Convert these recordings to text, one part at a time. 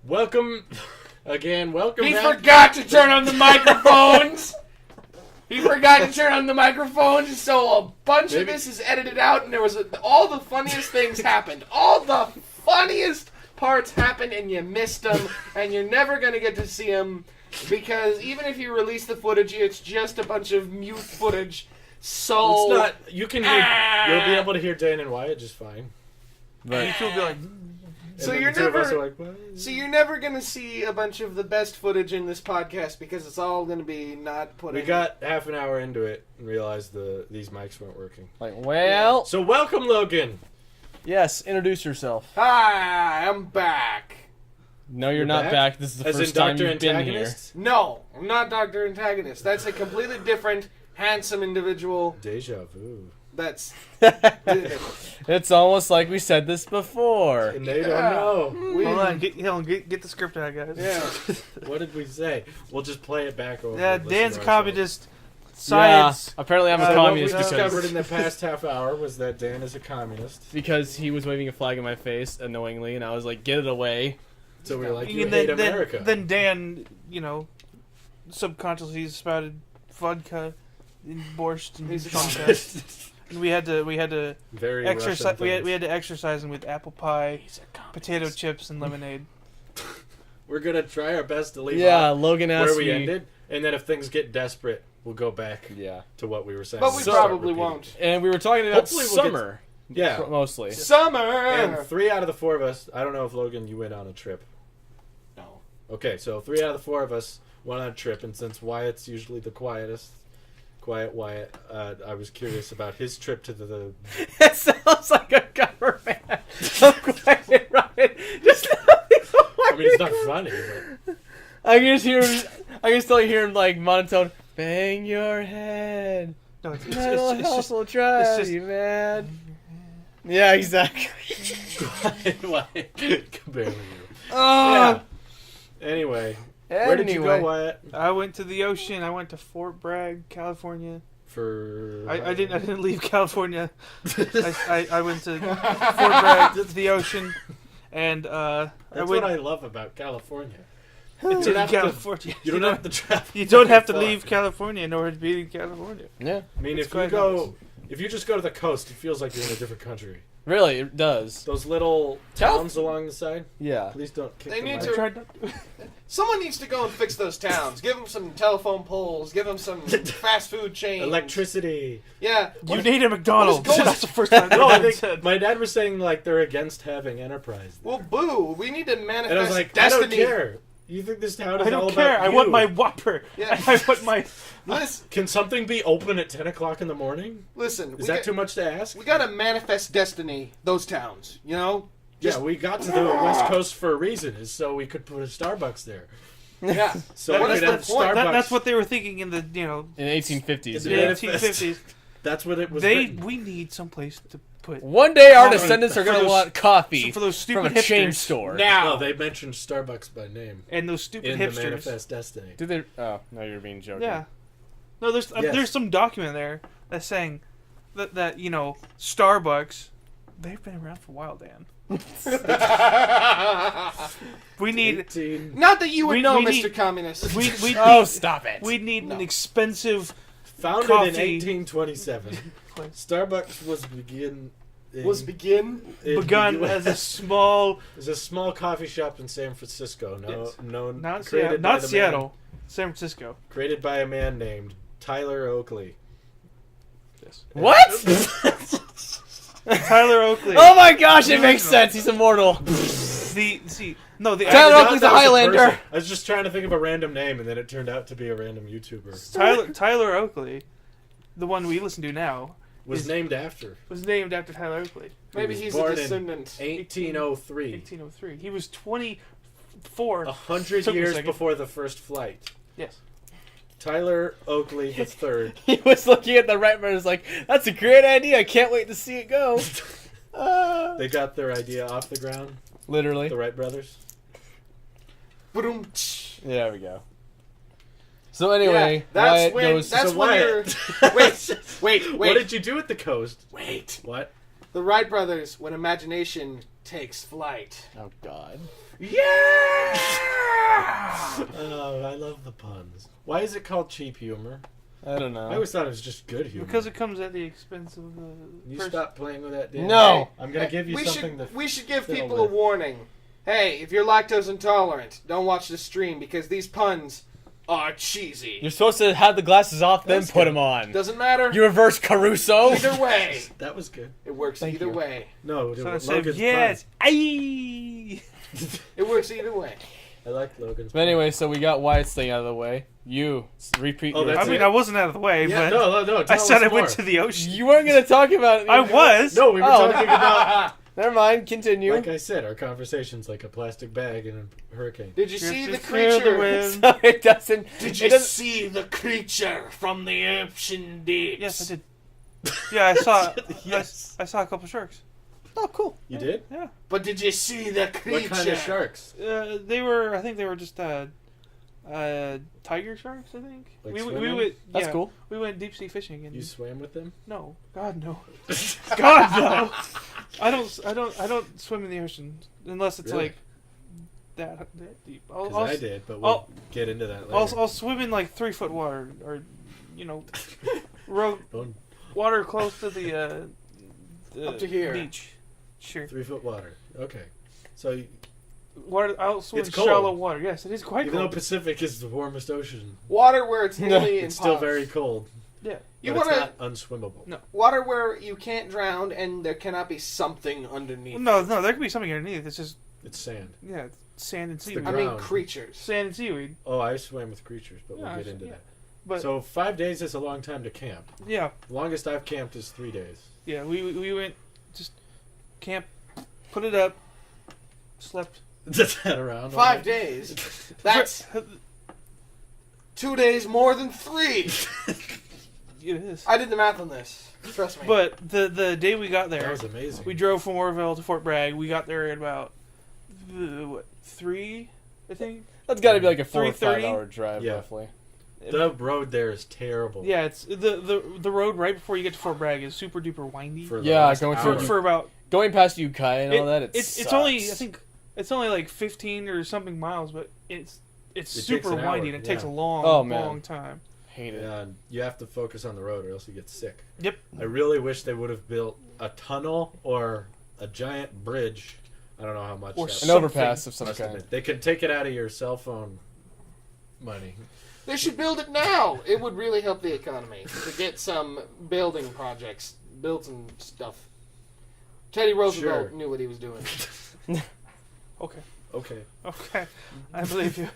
Welcome again. Welcome He back. forgot to turn on the microphones. He forgot to turn on the microphones, so a bunch of this is edited out, and there was all the funniest things happened. All the funniest parts happened, and you missed them, and you're never gonna get to see them because even if you release the footage, it's just a bunch of mute footage. So It's not. You can hear. You'll be able to hear Dan and Wyatt just fine. But you feel like. So And you're the two of us never. are like, what? So you're never gonna see a bunch of the best footage in this podcast because it's all gonna be not put. We in. got half an hour into it and realized these mics weren't working. well, So welcome, Logan. yes, introduce yourself. Hi, I'm back. No, you're You're not back? back. This is the As in first time Dr. you've been here. Antagonist? No, I'm not Dr. Antagonist. That's a completely different, handsome individual. Deja vu. That's. It's almost like we said this before. And they don't know. We, Hold on, get the script out, guys. yeah. What did we say? We'll just play it back over. Yeah, and listen Dan's to a ourselves. communist. Science. Yeah, apparently I'm a So what we communist discovered in because, the past half hour was that Dan is a communist. because he was waving a flag in my face annoyingly, and I was like, get it away. So we were like, you And hate America. Then Dan, subconsciously spouted vodka and borscht and He's a shonka. And we had to Very exercise. Russian We things. had to exercise him with apple pie, potato chips, and lemonade. We're gonna try our best to leave Yeah, off Logan asked where we me. ended, and then if things get desperate, we'll go back Yeah. to what we were saying. But we and start probably repeating. won't. And we were talking about Hopefully we'll get- summer. Yeah. Mostly. Summer! And 3 out of the 4 of us, I don't know if Logan, you went on a trip. No. Okay, so 3 out of the 4 of us went on a trip, and since Wyatt's usually the quiet Wyatt, I was curious about his trip to the It sounds like a government. I'm quite right. Just I mean, it's not funny, but I can just hear him. I can still hear him like monotone. Bang your head. No, it's Mental just health will drive just- you mad. Yeah, exactly. Wyatt compared to you. Oh. Yeah. Anyway, where did you go, Wyatt? I went to the ocean. I went to Fort Bragg, California. For I didn't leave California. I went to Fort Bragg, to the ocean, and That's I went what I love about California. to don't have to- California. You don't have to travel. You don't have to far. leave California in order to be in California. Yeah, I mean, It's if you quite go, if you just go to the coast, it feels like you're in a different country. really, it does. Those little towns along the side. Yeah. Please don't kick They the need mic. to- Tried not to. Someone needs to go and fix those towns. Give them some telephone poles. Give them some fast food chains. Electricity. Yeah. You need a McDonald's. What is going- That's the first time No, I that think said. my dad was saying like they're against having enterprise. There. Well, boo. We need to manifest And I was like, destiny. I don't care. You think this town is I all don't care. about I you. want my Whopper. Yeah. I want my. Listen, Can something be open at 10 o'clock in the morning? listen. Is that too much to ask? We gotta manifest destiny. Those towns, you know. Yeah, we got to the West Coast for a reason, is so we could put a Starbucks there. Yeah. So What we is could the have point? Starbucks. That's what they were thinking in the In 1850s. The the Yeah. manifest. 1850s. That's what it was. They written. we need someplace to put One day our Coffee. descendants are For going to those- want coffee for those from stupid a chain hipsters. store. Now. No, they mentioned Starbucks by name and those stupid in the hipsters. Manifest Destiny. Did they? Oh, no, you're being joking. Yeah. No, there's Yes. there's some document there that's saying that Starbucks, they've been around for a while, Dan. We need 18. Not that you would We- know, we Mr. need- Communist. we Oh, need, stop it. we need No. an expensive Founded Coffee. in 1827, Starbucks was begun begun as a small It was a small coffee shop in San Francisco. Yes. created not Seattle, by not the Seattle, San Francisco. Man, created by a man named Tyler Oakley. Yes. What? Tyler Oakley. Oh my gosh, it makes sense. He's immortal. The Tyler I forgot Oakley's that a was Highlander. person. I was just trying to think of a random name, and then it turned out to be a random YouTuber. Tyler Oakley, the one we listen to now, Was Is- named after was named after Tyler Oakley. Maybe was he's a born in descendant. 1803. 1803. He was 24. 100 Took me a years second. before the first flight. Yes. Tyler Oakley the third. He was looking at the right man and was like, that's a great idea. I can't wait to see it go. They got their idea off the ground. Literally. The Wright brothers. Boom. Yeah, there we go. So anyway, Yeah, that's Wyatt when- goes... that's So when Wyatt- Wait. What did you do at the coast? Wait. What? The Wright brothers, when imagination takes flight. Oh, God. Yeah! Oh, I love the puns. Why is it called cheap humor? I don't know. I always thought it was just good humor. Because it comes at the expense of the. You person. stop playing with that, Dan. No. I'm gonna give you we something we should give fiddle people a with. warning. Hey, if you're lactose intolerant, don't watch the stream because these puns are cheesy. You're supposed to have the glasses off, then That's put good. them on. Doesn't matter. You reverse Caruso. Either way, That was good. it works Thank either you. way. No, So I Logan's said, yes. Aye. It works either way. I like Logan's. But anyway, so we got Wyatt's thing out of the way. You repeat. Oh, your that's I mean, it? I wasn't out of the way, Yeah, but no. I tell said us I went more. to the ocean. You weren't gonna talk about it. I was. No, we were Oh. talking about. Never mind. Continue. Like I said, our conversation's like a plastic bag in a hurricane. Did you see the Just feel the creature? wind. So it doesn't. Did it you doesn't- see the creature from the ocean deep? Yes, I did. Yeah, I saw. Yes. I saw a couple sharks. Oh, cool. You did? Yeah. But did you see the creature? What kind of sharks? They were. I think they were just tiger sharks. I think. Like we swimming? went. That's yeah, cool. We went deep sea fishing and You swam with them? no. God no. God no. I don't swim in the ocean unless it's Really? like that deep. Because I did, but we'll I'll- get into that later. I'll swim in like 3-foot water or, you know, Don't- water close to the Up to here. beach. Sure. 3-foot water. Okay. So Water. I'll swim It's in cold. shallow water. Yes, it is quite even though cold. Pacific is the warmest ocean, Water where it's nearly it's still impossible. very cold. Yeah. You but it's want not unswimmable. No. water where you can't drown and there cannot be something underneath. No, there could be something underneath. It's just It's sand. yeah, sand and the seaweed. I mean ground. creatures. Sand and seaweed. Oh, I swam with creatures, but Yeah, we'll get I- into yeah. that. But So 5 days is a long time to camp. yeah, The longest I've camped is 3 days. yeah. We went just camp, put it up, slept. Does that around? 5 days. That's 2 days more than 3. It is. I did the math on this. Trust me. But the day we got That there, was amazing. we drove from Orville to Fort Bragg. We got there at about 3, I think. That's got to be like a 4 or 5 3:30? hour drive, Yeah. roughly. The road there is terrible. Yeah, it's the road right before you get to Fort Bragg is super duper windy. For the Yeah, last going hour. For about Going past Ukiah and all that, it's only I think it's only like 15 or something miles, but it's It super takes an windy hour, and it takes a yeah. long Oh, man. long time. hate it. And you have to focus on the road or else you get sick. Yep. I really wish they would have built a tunnel or a giant bridge. I don't know how much Or that An something overpass of some must have kind. been. They could take it out of your cell phone money. they should build it now. It would really help the economy to get some building projects built and stuff. Teddy Roosevelt Sure. knew what he was doing. Okay. Okay. Okay. I believe you.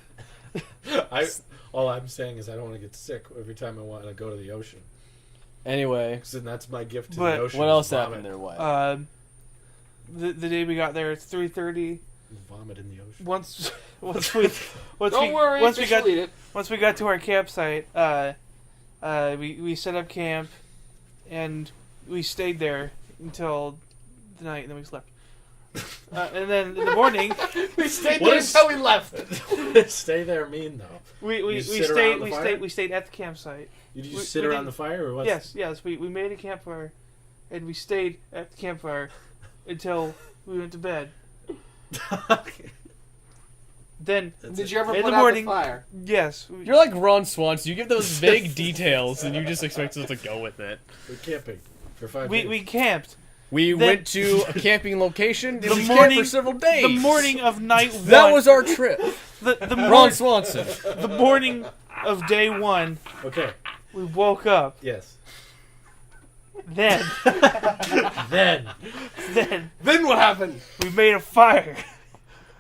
All I'm saying is I don't want to get sick every time I want to go to the ocean. Anyway, So that's my gift to But the ocean. what is else vomit. happened there, Wyatt? The day we got there, it's 3:30. Vomit in the ocean. Once we Don't worry, once we fish got will eat it. once we got to our campsite, we set up camp, and we stayed there until the night, and then we slept. And then in the morning, We stayed What there is- until we left. Stay there mean though. we sit around the fire? stayed at the campsite. Did you We- sit we around didn't- the fire or what? Yes, we made a campfire, and we stayed at the campfire until we went to bed. Then, Did you ever In put the out morning- the fire? yes, You're like Ron Swanson. You give those vague details, and you just expect us to go with it. We're camping for 5 we days. camped. We Then- went to a camping location. And The we morning- camped for several days. The morning of night one. That was our trip. the Ron Swanson. the morning of day 1. Okay. We woke up. Yes. Then Then Then what happened? we made a fire.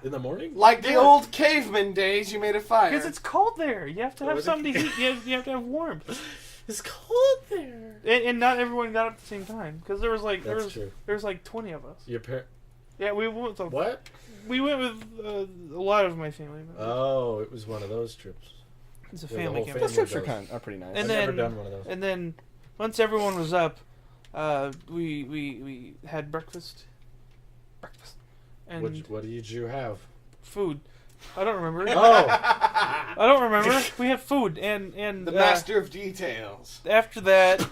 in the morning. Like the old caveman days, you made a fire. Because it's cold there. You have to have was it? something to heat. You have to have warmth. It's cold there. And not everyone got up at the same time. Because there was like That's true. there was like 20 of us. Your Yeah, we went. what? We went with a lot of my family members. Oh, it was one of those trips. It's a the family whole camp. Those family trips goes. are pretty nice. And I've then- never done one of those. And then once everyone was up, we had breakfast. And What did you have? food. I don't remember. Oh, I don't remember. We had food and the master of details. after that,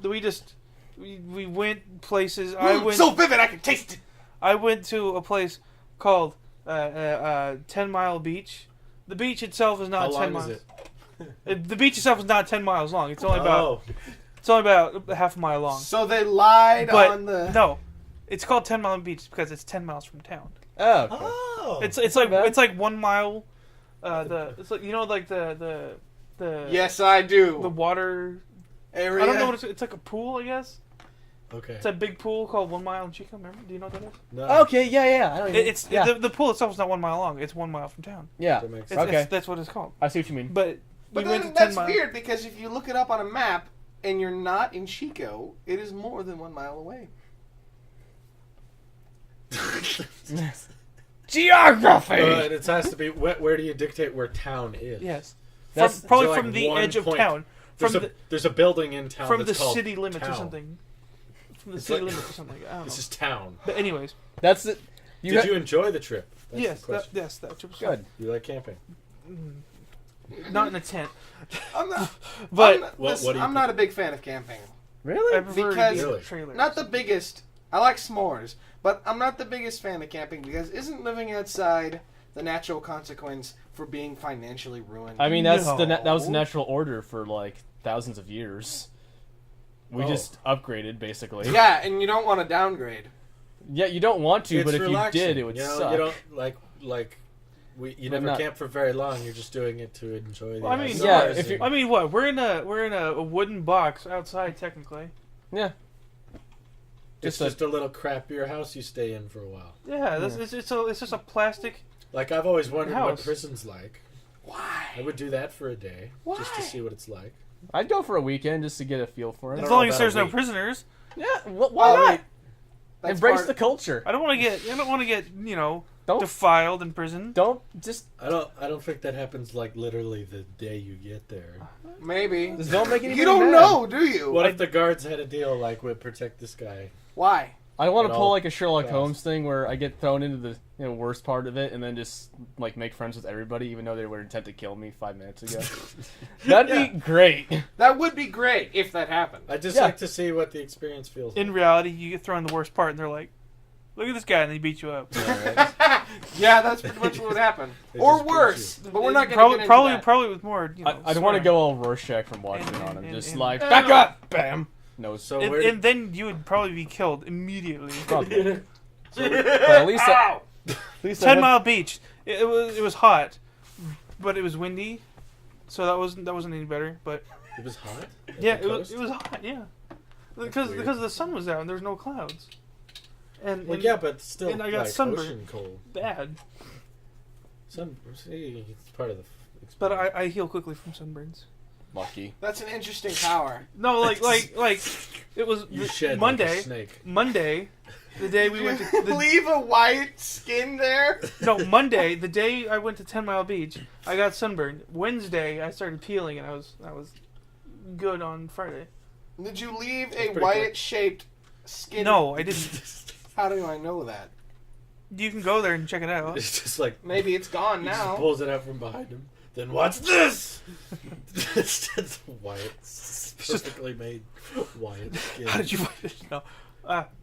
we went places. I went So vivid, I can taste it. I went to a place called 10 Mile Beach, The beach itself is not How 10 long miles. is it? The beach itself is not 10 miles long. It's only about Oh, it's only about half a mile long. So they lied But on the. no, it's called 10 Mile Beach because it's 10 miles from town. Oh. Okay. oh. It's like 1 mile. It's like like the Yes, I do. the water. Area. I don't know what it's like a pool, I guess. okay. It's a big pool called 1 Mile in Chico. Remember? Do you know what that is? No, Okay, yeah. I don't even, It's yeah. the pool itself is not 1 mile long. It's 1 mile from town. yeah. that makes It's, sense. Okay. that's what it's called. I see what you mean. But But we went to then 10 that's miles. weird because if you look it up on a map and you're not in Chico, it is more than 1 mile away. Geography. It has to be. Where do you dictate where town is? Yes. That's- Probably so, like, from the one edge of point. town. There's a building in town From the that's called city limits town. or something. From the It's city like- limits or something. I don't know. This is town. But anyways, That's it. Did you enjoy the trip? That's yes, the question. that trip was Good. You like camping? fun. Not in a tent, I'm not. but I'm, not, What- listen, what do you I'm not a big fan of camping. I Really? prefer Because- to be in a Really? trailer. Not the biggest. I like s'mores, but I'm not the biggest fan of camping because isn't living outside the natural consequence for being financially ruined? I mean, that was the No. natural order for like thousands of years. We Oh. just upgraded, basically. Yeah, and you don't want to downgrade. Yeah, you don't want to, It's but if relaxing. you did, it would you know, suck. You don't you But never not- camp for very long. You're just doing it to enjoy the. Well, I mean, outdoors yeah, and- if you're- I mean, what? We're in a wooden box outside, technically. Yeah. it's just a little crappier house you stay in for a while. Yeah, it's just a plastic. Like I've always wondered what House. prison's like. Why? I would do that for a day just to Why? see what it's like. I'd go for a weekend just to get a feel for it. As don't long know as about there's a no week. prisoners. Yeah, why Well, not? That's Embrace part- the culture. I don't want to get Don't defiled in prison. don't just I don't think that happens like literally the day you get there. Maybe. just don't make anybody You don't mad. know, do you? What if the guards had a deal like with protect this guy? Why? I want At to pull all like a Sherlock costs. Holmes thing where I get thrown into the worst part of it and then just like make friends with everybody even though they were intent to kill me 5 minutes ago. That'd Yeah. be great. That would be great if that happened. I just Yeah. like to see what the experience feels like. In reality, you get thrown in the worst part, and they're like, "Look at this guy," and they beat you up. Yeah, that's pretty much what would happen. They Or just beat worse. But we're not going to probably get into probably that. probably with more. I don't want to go all Rorschach from watching And- on him. and- Just and- like No, back no. up, bam. No, So And, where and then you would probably be killed immediately. probably. But at least Ow! at least 10 Mile Beach. It was hot, but it was windy, so that wasn't any better. But it was hot. At yeah, the it was hot. Yeah, That's because weird. the sun was out and there's no clouds. And, Well, and yeah, but still, and I got like sunburned. ocean cold. bad. See, it's part of the. But experience. I heal quickly from sunburns. lucky. That's an interesting power. No, like it was You shed Monday. like a snake. Monday, the day we went to Leave a white skin there. Monday, the day I went to 10 Mile Beach, I got sunburned. Wednesday, I started peeling, and I was good on Friday. Did you leave That's a pretty white-shaped skin? No, I didn't. How do I know that? You can go there and check it out. It's just like Maybe it's gone he just now. pulls it out from behind him. Then what's this? It's just white, perfectly made white skin. How did you find it? No.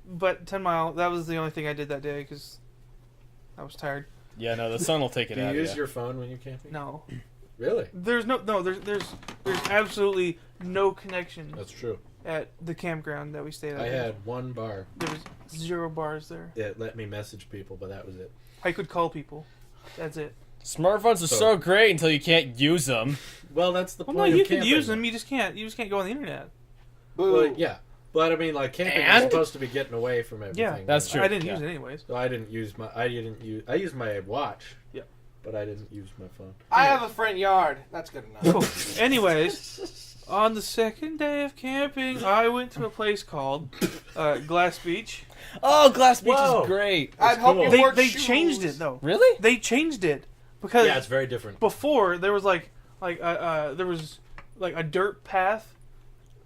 But 10 Mile, that was the only thing I did that day because I was tired. Yeah, no, the sun will take it Do you out. use Yeah. your phone when you're camping? No. Really? There's absolutely no connection That's true. at the campground that we stayed at. I had one bar. There was 0 bars there. It let me message people, but that was it. I could call people. That's it. Smartphones are so great until you can't use them. Well, that's the Well, point. no, you of can camping. use them. You just can't go on the internet. Boo. Well, yeah, but I mean, like camping is And? supposed to be getting away from everything. Yeah, That's true. I didn't yeah. use it anyways. So I used my watch. Yeah. But I didn't use my phone. I have a front yard. That's good enough. Cool. Anyways, on the second day of camping, I went to a place called Glass Beach. Oh, Glass Beach Whoa. is great. I'd hope cool. you They wore they shoes. changed it though. Really? They changed it because Yeah, it's very different. before there was there was like a dirt path,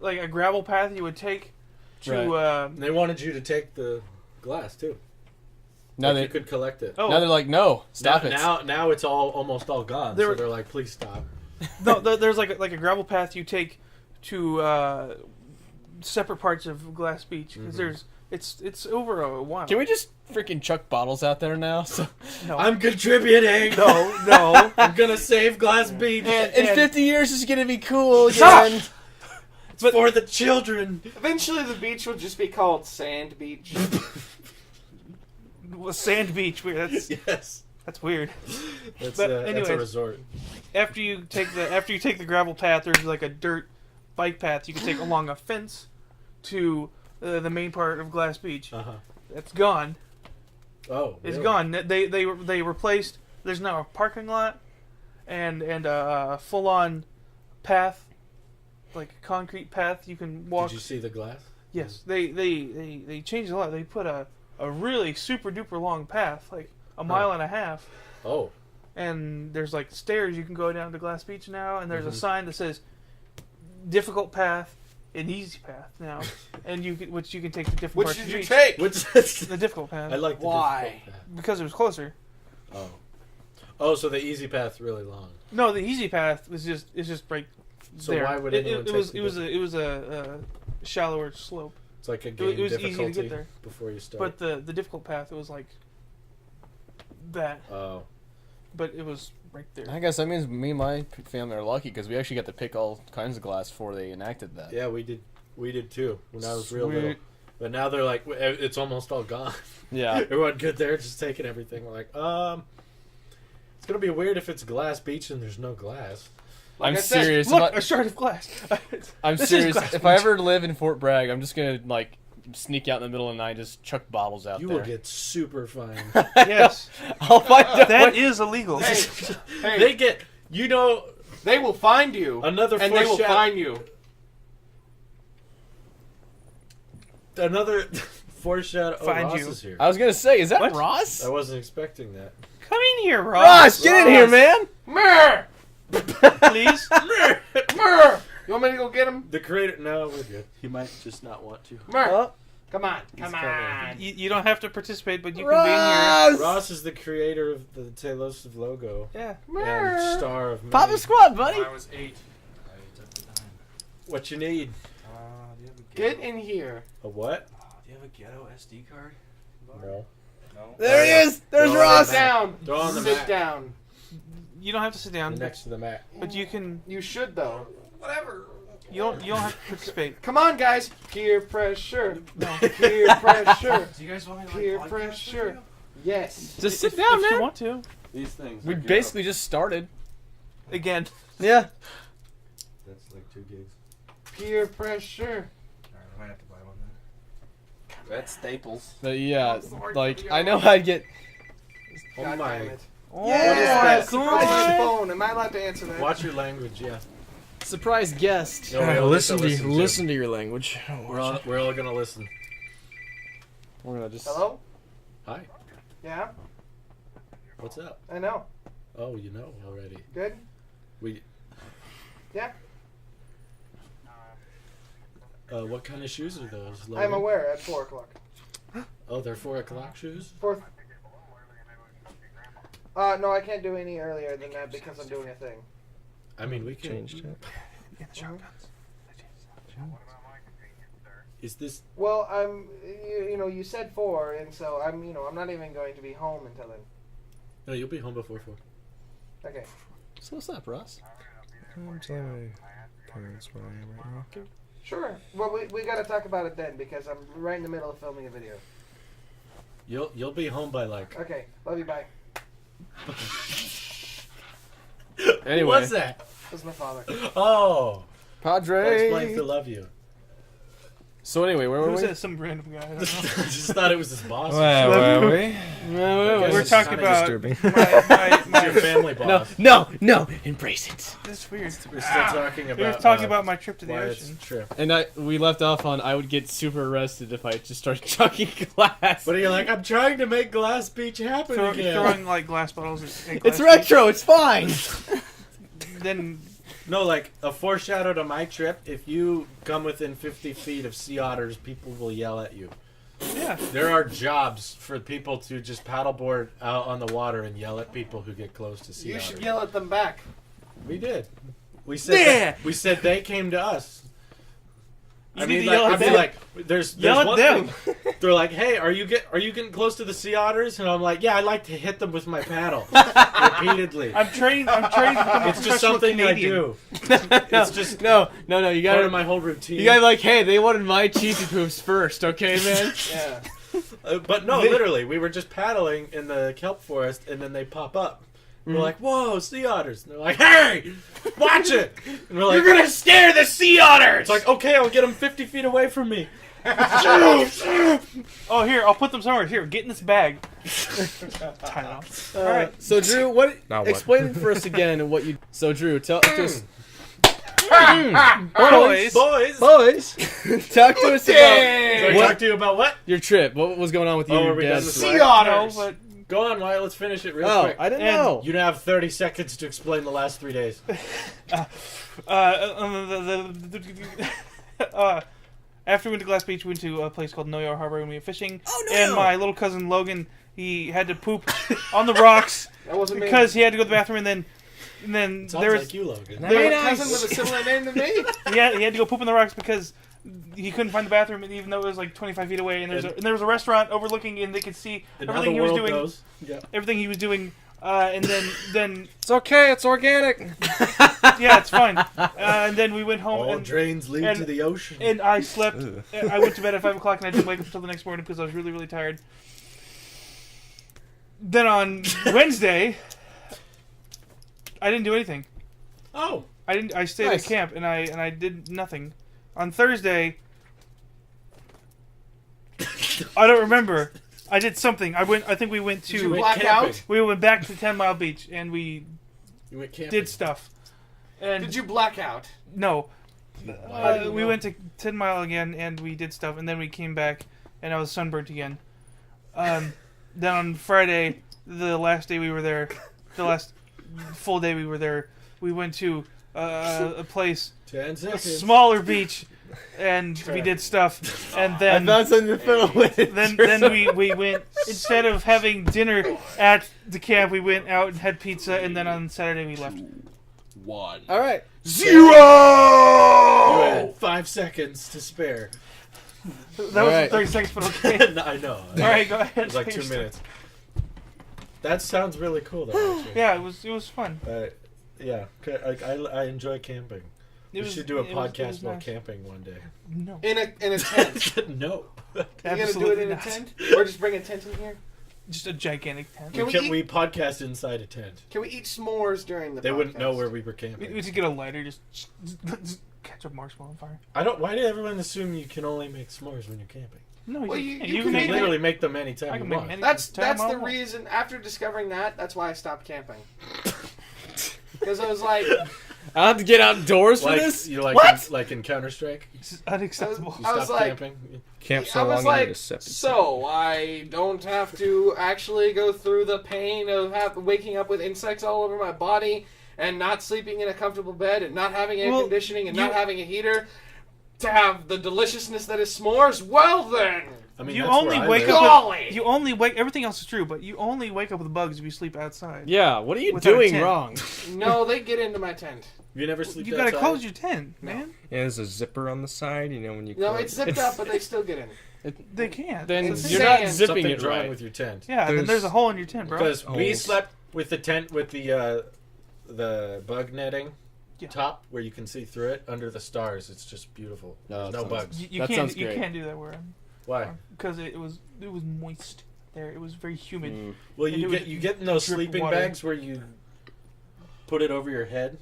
like a gravel path you would take to And they wanted you to take the glass too. Now Like they you could collect it. oh now they're like, no, stop it. Now it's almost all gone. There so were- they're like, please stop. no there's like a gravel path you take to separate parts of Glass Beach because Mhm. It's over a while. Can we just freaking chuck bottles out there now? So No. I'm contributing. No. I'm gonna save Glass Beach. in 50 years, it's gonna be cool Stop! again. It's for the children. Eventually, the beach will just be called Sand Beach. Well, Sand Beach. Weird. Yes. That's weird. That's But a anyways. resort. After you take the gravel path, there's like a dirt bike path you can take along a fence to the main part of Glass Beach. Uh huh. It's gone. Oh. It's really? gone. They replaced. There's now a parking lot and a full on path, like a concrete path you can walk. Did you see the glass? Yes, they changed a lot. They put a really super duper long path, like a mile and a half, Oh. and there's like stairs you can go down to Glass Beach now, and there's a Mhm. sign that says difficult path and easy path now, and you can take the different Which parts did of the you beach. take? Which The difficult path I like the Why? difficult path. because it was closer. Oh. Oh, so the easy path's really long. No, the easy path was just right So there. why would it, anyone it take was the it was a shallower slope, It's like a game it was easy to difficulty get there. before you start. but the difficult path it was like that, Oh. but it was right there. I guess that means me and my family are lucky because we actually got to pick all kinds of glass before they enacted that. Yeah, we did. We did too when I was real little. Sweet. But now they're like, it's almost all gone. Yeah. Everyone good there, just taking everything. We're like, it's gonna be weird if it's Glass Beach and there's no glass. Like I'm I said, serious. Look, If a shard of glass. I'm This is serious. Glass If I Beach. ever live in Fort Bragg, I'm just gonna like sneak out in the middle of the night, and just chuck bottles out You there. will get super fined. Yes, I'll find out. that is illegal. Hey, hey, They get, they will find you, another and they will foreshadow- find you. another foreshadow. Oh, Find Ross you. is here. I was gonna say, is that What? Ross? I wasn't expecting that. Come in here, Ross, Ross. get in here, man. Mer, Please. Mer. You want me to go get him? The creator. No, we're good. He might just not want to. Mer, Oh. come on, He's come coming. on. You don't have to participate, but you can be in here. Ross! Ross is the creator of the Tailosive logo Yeah. and Mer. star of Pop many. a squad, buddy. I was 8. I took the time. What you need? Do you have a Get ghetto? in here. A what? Do you have a ghetto SD card? No. No. There he is. There's Throw Ross. Sit down. Throw on the Sit mat. down. You don't have to sit down, Next to the mat. but you can. You should though. Whatever. You don't have to participate. Come on, guys. Peer pressure. No. Peer pressure. Do you guys want me to Peer podcast with pressure. you? Yes. Just sit If down, you man. want to. These things. We are ghetto. basically just started. Again. Yeah. That's like 2 gigs. Peer pressure. Alright, I might have to buy one then. That's Staples. But yeah, Sorry, like video. I know I'd get. Oh God my. damn it. Oh, that? Surprise my phone. Am I allowed to answer that? Watch your language, yeah. Surprise guest. No, we'll listen to your language. We're all gonna listen. We're gonna just. Hello? Hi. Yeah? What's up? I know. Oh, you know already. Good? We. Yeah? What kind of shoes are those? I'm Logan? aware at 4 o'clock. Oh, they're 4 o'clock shoes. 4th. No, I can't do any earlier than that because I'm doing a thing. I mean, we can. Is this? Well, you said 4, and so I'm not even going to be home until then. No, you'll be home before 4. Okay. So what's up, Ross? I'm telling my parents where I am right now. Sure. Well, we got to talk about it then because I'm right in the middle of filming a video. You'll be home by like. Okay. Love you. Bye. Anyway. Who was that? This is my father. Oh. That Padre. explains the love you. So anyway, where were Who's we? that? Some random guy. I don't know. I just thought it was his boss. Where were we? We're It's talking about disturbing. my Your family boss. No, embrace it. That's weird. We're still talking about. We were talking about my trip to the Wyatt's ocean. trip. And we left off on I would get super arrested if I just started chucking glass. But you're like, I'm trying to make Glass Beach happen again. Throwing like glass bottles at It's glass retro. It's fine. beach. Then No, like a foreshadow to my trip. If you come within 50 feet of sea otters, people will yell at you. yeah, There are jobs for people to just paddleboard out on the water and yell at people who get close to sea You otters. should yell at them back. We did. We said Yeah. we said they came to us. I need mean, to like, yell at I'd be them. like, there's Yell at one them. thing. They're like, hey, are you getting close to the sea otters? And I'm like, yeah, I like to hit them with my paddle repeatedly. I'm trained to become a It's just professional something Canadian. I do. It's just no. You Part gotta. of my whole routine. You gotta like, hey, they wanted my cheesy poofs first, okay, man? Yeah. But no, literally, we were just paddling in the kelp forest, and then they pop up. We're like, whoa, sea otters. And they're like, hey, watch it. And we're like, You're gonna scare the sea otters! it's like, okay, I'll get them 50 feet away from me. Oh, here, I'll put them somewhere. Here, get in this bag. Tie it off. All right. So Drew, what? Now what? Explain for us again what you. So Drew, tell us. Boys. Boys. Talk to us So about I what, talk to you about what? your trip. What was going on with you? Oh, and are your we dad? done with Sea Right. otters! No, but Go on, Wyatt. Let's finish it real Oh, quick. I didn't And- know. You have 30 seconds to explain the last 3 days. After we went to Glass Beach, we went to a place called Noyo Harbor and we went fishing. Oh, no. And my little cousin Logan, he had to poop on the rocks That wasn't me. because he had to go to the bathroom, and then Sounds there was like you, Logan. There was there- a cousin with a similar name to me. he had to go poop in the rocks because he couldn't find the bathroom, and even though it was like 25 feet away, and there was a restaurant overlooking, and they could see And how everything the he was world doing. goes. Yeah. Everything he was doing, and then It's okay. It's organic. yeah, it's fine. And then we went home, All and, drains lead and- to the ocean. and I slept. I went to bed at 5 o'clock, and I didn't wake up until the next morning because I was really, really tired. Then on Wednesday, I didn't do anything. Oh. I stayed Nice. at camp, and I did nothing. On Thursday, I don't remember. I did something. I think we went Did you to. black camping. out? We went back to 10 Mile Beach, and we You went camping. did stuff. And Did you black out? no, Why did you we know? went to 10 Mile again, and we did stuff, and then we came back, and I was sunburnt again. Then on Friday, the last day we were there, the last full day we were there, we went to a place, 10 a seconds. smaller beach, and we did stuff, and I then found something to fiddle with. then we went, instead of having dinner at the camp, we went out and had pizza, and then on Saturday we left. One. All right. You Zero! had 5 seconds to spare. That was Alright. 30 seconds, but okay. No, I know. All right, go ahead. It was like Say 2 your story. minutes. That sounds really cool, though. Actually. Yeah, it was fun. Yeah. I enjoy camping. We should do a podcast while nice. camping one day. No, In a tent. No. You gonna do absolutely it in a not. tent? Or just bring a tent in here? Just a gigantic tent. Can we eat- We podcast inside a tent. Can we eat s'mores during the They wouldn't know podcast? where we were We camping. should get a lighter, just catch a marshmallow on fire. I don't. Why did everyone assume you can only make s'mores when you're camping? No, Well, you, you can't. can You can make literally make them anytime I you can make want. many. That's Tell 'em the all. reason. After discovering that, that's why I stopped camping. Because I was like, I have to get outdoors for Like this. you like What? like in Counter Strike. This is unacceptable. You I was stop like- camping. Camp so I long was you need like, a septic so I don't have to actually go through the pain of waking up with insects all over my body and not sleeping in a comfortable bed and not having air Well, conditioning and you- not having a heater to have the deliciousness that is s'mores. Well then, I mean, You that's only where I wake live. up. golly, You only wake. Everything else is true, but you only wake up with bugs if you sleep outside. Yeah. What are you Without a doing tent. wrong? no, they get into my tent. You never sleep You gotta outside? close your tent, man. Yeah, there's a zipper on the side, you know, when you No, close it's zipped up, but they still get in. They can't. Then It's you're not sand. zipping Something's it wrong right. with your tent. Yeah, then There's- there's a hole in your tent, bro. Because we Holes. slept with the tent with the bug netting Yeah. top where you can see through it under the stars. It's just beautiful. No, There's that no sounds- bugs. You That can't. sounds You great. can't do that where I'm. Why? Because it was moist there. It was very humid. Mm. Well, And it you would get in those drip sleeping water. bags where you put it over your head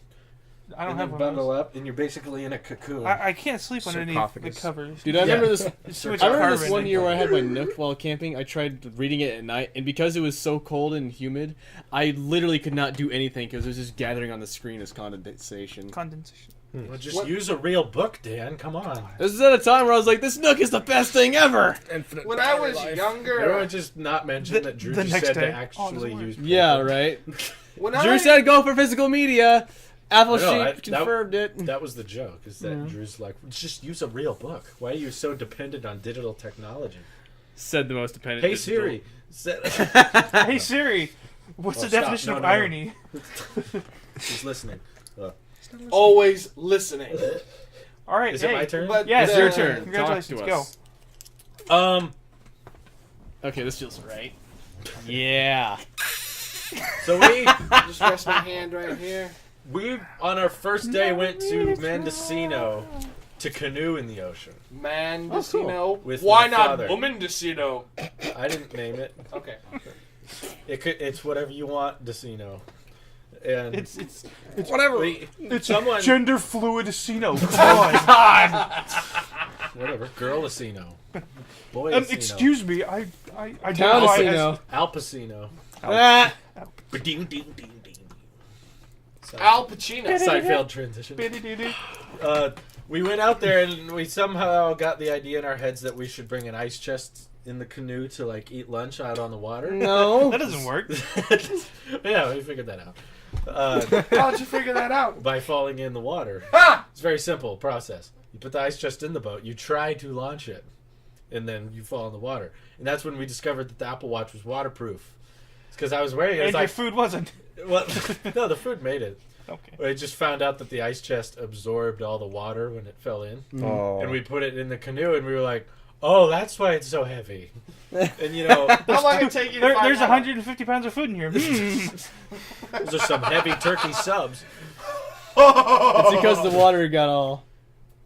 I don't and have then one of bundle those. up, and you're basically in a cocoon. I can't sleep underneath the Sarcophagus. covers. Dude, I remember this. It's too much I remember this carbon. one year where I had my Nook while camping. I tried reading it at night, and because it was so cold and humid, I literally could not do anything because it was just gathering on the screen as condensation. Condensation. Well, just What- use a real book, Dan. Come on. This is at a time where I was like, "This Nook is the best thing ever." Infinite When I was battery life. younger, Everyone just not mention The- that Drew the just next said day. to Oh, it actually doesn't work. use. Yeah, paper. right. when Drew I said go for physical media. Apple I know, Sheep that- confirmed it. That was the joke. Is that Mm-hmm. Drew's like, just use a real book. Why are you so dependent on digital technology? Said the most dependent. Hey Siri. Hey Siri, what's Oh, the stop. definition No, of no, no. irony? She's listening. always listening. All right. Is hey. it my turn? But Yes, It's your turn. Congratulations. Talk to Go. us. Okay, this feels right. Yeah. So we Just rest my hand right here. on our first day went to Mendocino to canoe in the ocean. Mendocino. With Why my not father. Womendocino? I didn't name it. Okay. It's whatever you want, Decino. And It's Whatever. someone gender fluid casino. Come on. whatever girl Decino, boy Decino, Excuse me. I Town identify Casino. Al Pacino. Ah. Ding ding ding ding. Al Pacino. Seinfeld transition. as. We went out there and we somehow got the idea in our heads that we should bring an ice chest in the canoe to like eat lunch out on the water. No. That doesn't work. Yeah, we figured that out. How'd you figure that out? By falling in the water. Ha! It's a very simple process. You put the ice chest in the boat, you try to launch it, and then you fall in the water. And that's when we discovered that the Apple Watch was waterproof. It's because I was wearing it. And It's your like, food wasn't. well, no, the food made it. Okay. I just found out that the ice chest absorbed all the water when it fell in. Oh. And we put it in the canoe, and we were like, oh, that's why it's so heavy. And, you know, How long did it take you to find There's that out? 150 pounds of food in here. those are some heavy turkey subs. It's because the water got all.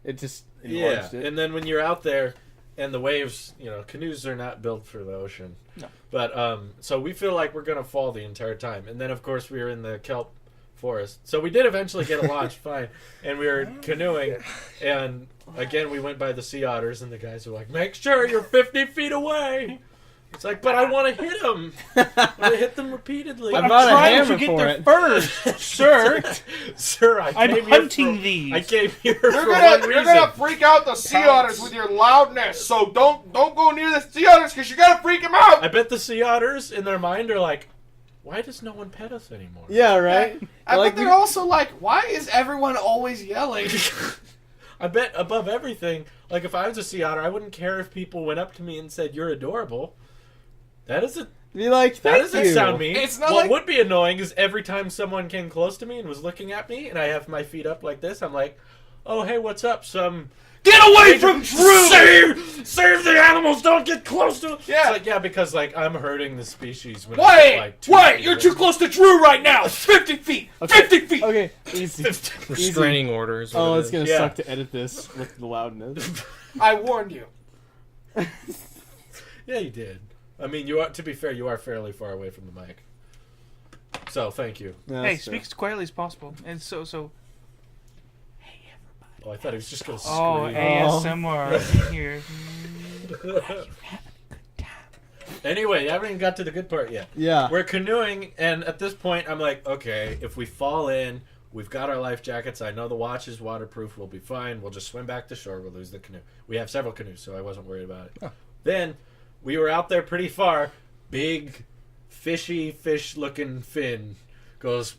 It just Yeah, enlarged it. and then when you're out there and the waves, you know, canoes are not built for the ocean. No. But so we feel like we're gonna fall the entire time, and then of course we were in the kelp forest. So we did eventually get a launch, fine, and we were canoeing, and again we went by the sea otters, and the guys were like, "Make sure you're 50 feet away." It's like, but I want to hit them. I want to hit them repeatedly. I'm I'm brought a trying hammer to get for there it. first, sir. Sir, I'm came here hunting for, these. I came here You're for gonna, one you're reason. gonna freak out the sea otters with your loudness. So don't go near the sea otters because you're gonna freak them out. I bet the sea otters in their mind are like, why does no one pet us anymore? Yeah, right? I Like, bet they're also like, why is everyone always yelling? I bet above everything, like if I was a sea otter, I wouldn't care if people went up to me and said, "You're adorable." That doesn't be like, that thank doesn't you. sound mean. It's not what like- would be annoying is every time someone came close to me and was looking at me, and I have my feet up like this, I'm like, "Oh, hey, what's up?" Get away from Drew! Save the animals! Don't get close to. Yeah. It's like, yeah, because like I'm hurting the species. When I get, like, 2 Wait! feet You're away. too close to Drew right now. 50 feet. 50 feet. Okay, easy. Restraining orders. Oh, what it it's is. gonna Yeah. suck to edit this with the loudness. I warned you. Yeah, you did. I mean, you are. To be fair, you are fairly far away from the mic. So thank you. No, Hey, that's speak as quietly as possible. And so. Oh, I thought he was just gonna scream. Oh, ASMR here. Anyway, I haven't even got to the good part yet. Yeah. We're canoeing, and at this point, I'm like, okay, if we fall in, we've got our life jackets. I know the watch is waterproof. We'll be fine. We'll just swim back to shore. We'll lose the canoe. We have several canoes, so I wasn't worried about it. Oh. Then we were out there pretty far. Big, fishy, fish-looking fin goes.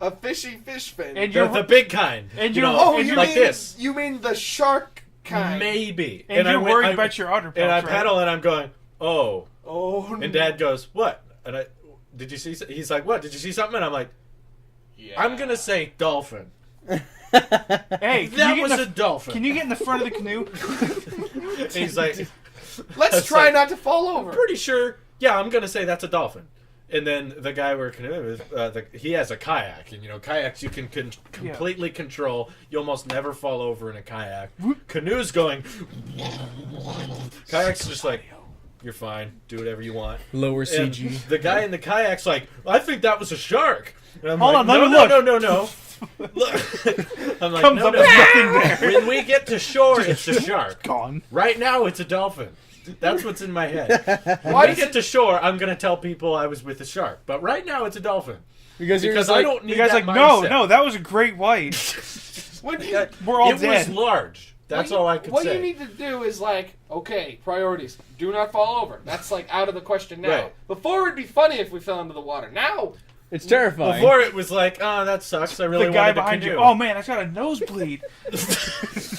A fishy fish fin. And The, you're the big kind. and you you're- know, and you like mean, this. You mean the shark kind? Maybe. and I you're went- worried I- about your otter And I pelts, right? paddle, and I'm going, oh. Oh, And Dad goes, what? And I, did you see? He's like, what? Did you see something? And I'm like, yeah. I'm gonna say dolphin. Hey, That was a dolphin. Can you get in the front of the canoe? And he's like, Let's It's try like- not to fall over. pretty sure. Yeah, I'm gonna say that's a dolphin. And then the guy we're canoeing with, he has a kayak, and you know, kayaks you can completely control. You almost never fall over in a kayak. Canoes going. Kayak's just like, you're fine. Do whatever you want. Lower And CG. the guy in the kayak's like, I think that was a shark. And I'm Hold like, on, let no, me no, look." no, no, no. Look. I'm like, Comes no, up no. with nothing there. When we get to shore, it's a shark. Gone. Right now, it's a dolphin. That's what's in my head. Why When we does get it? to shore, I'm going to tell people I was with a shark. But right now, it's a dolphin. because you're Because just I like, don't need You guys that like, no, mindset. no, that was a great white. What you, We're all It dead. was large. That's all I could what say. you need to do is like, okay, priorities. Do not fall over. That's like out of the question now. Right. Before it'd be funny if we fell into the water. Now, it's terrifying. Before it was like, oh, that sucks. I really The guy wanted to behind you. canoe. Oh man, I got a nosebleed.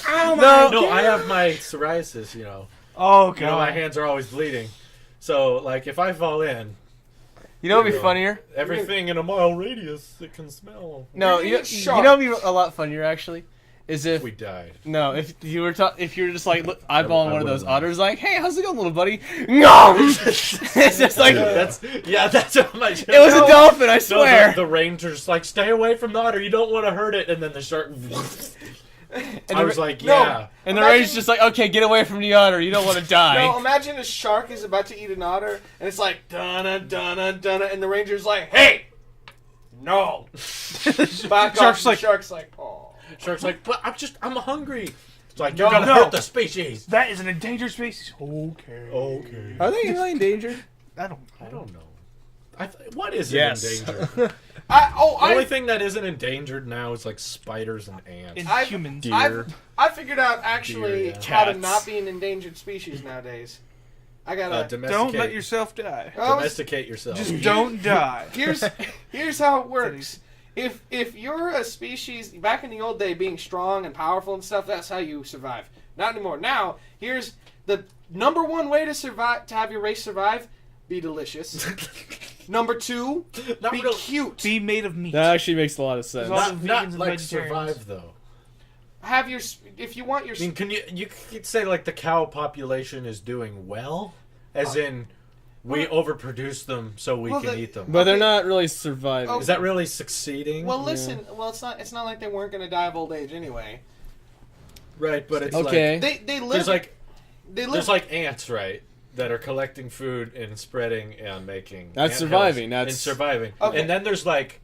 No, I have my psoriasis, you know. Oh You know, my god. hands are always bleeding. So, like, if I fall in, You know what'd be Yeah. funnier? everything in a mile radius, it can smell. No, You're you gonna get know shark. what'd be a lot funnier actually? is if We died. no, if you were if you were just like eyeballing I one of would've those laughed. otters, like, hey, how's it going, little buddy? No, it's just like Dude, that's what my. it was a dolphin, I swear. The ranger's like, stay away from the otter. You don't want to hurt it. And then the shark. And I the- was like, No. yeah. And the Imagine- ranger's just like, okay, get away from the otter. You don't want to die. No, imagine a shark is about to eat an otter, and it's like donna donna donna, and the ranger's like, "Hey, no!" Back off. Shark's The like- shark's like, "Oh." Shark's like, but I'm hungry. It's like, you're No, gonna no. hurt the species. That is an endangered species. Okay. Okay. Are they really endangered? I don't. I don't know. What is Yes. endangered? I The only thing that isn't endangered now is like spiders and ants. And I've- humans. Deer. I figured out actually Deer, yeah. how to Cats. not be an endangered species nowadays. I gotta. Don't let yourself die. I was- domesticate yourself. Just don't die. here's how it works. If you're a species back in the old day, being strong and powerful and stuff, that's how you survive. Not anymore. Now, here's the number one way to survive, to have your race survive: be delicious. Number two, Not be real- cute. Be made of meat. That actually makes a lot of sense. There's not, also not vegans and like vegetarians. survive though. Have your if you want your I mean, can you could say like the cow population is doing well, as in we overproduce them so we Well, can the- eat them. But they're Okay. not really surviving. Oh. Is that really succeeding? well, listen. Well, it's not like they weren't going to die of old age anyway. right, but it's Okay. They like live. They live. there's like ants, right, that are collecting food and spreading and making. That's ant surviving, hills and that's- surviving. Okay. And then there's like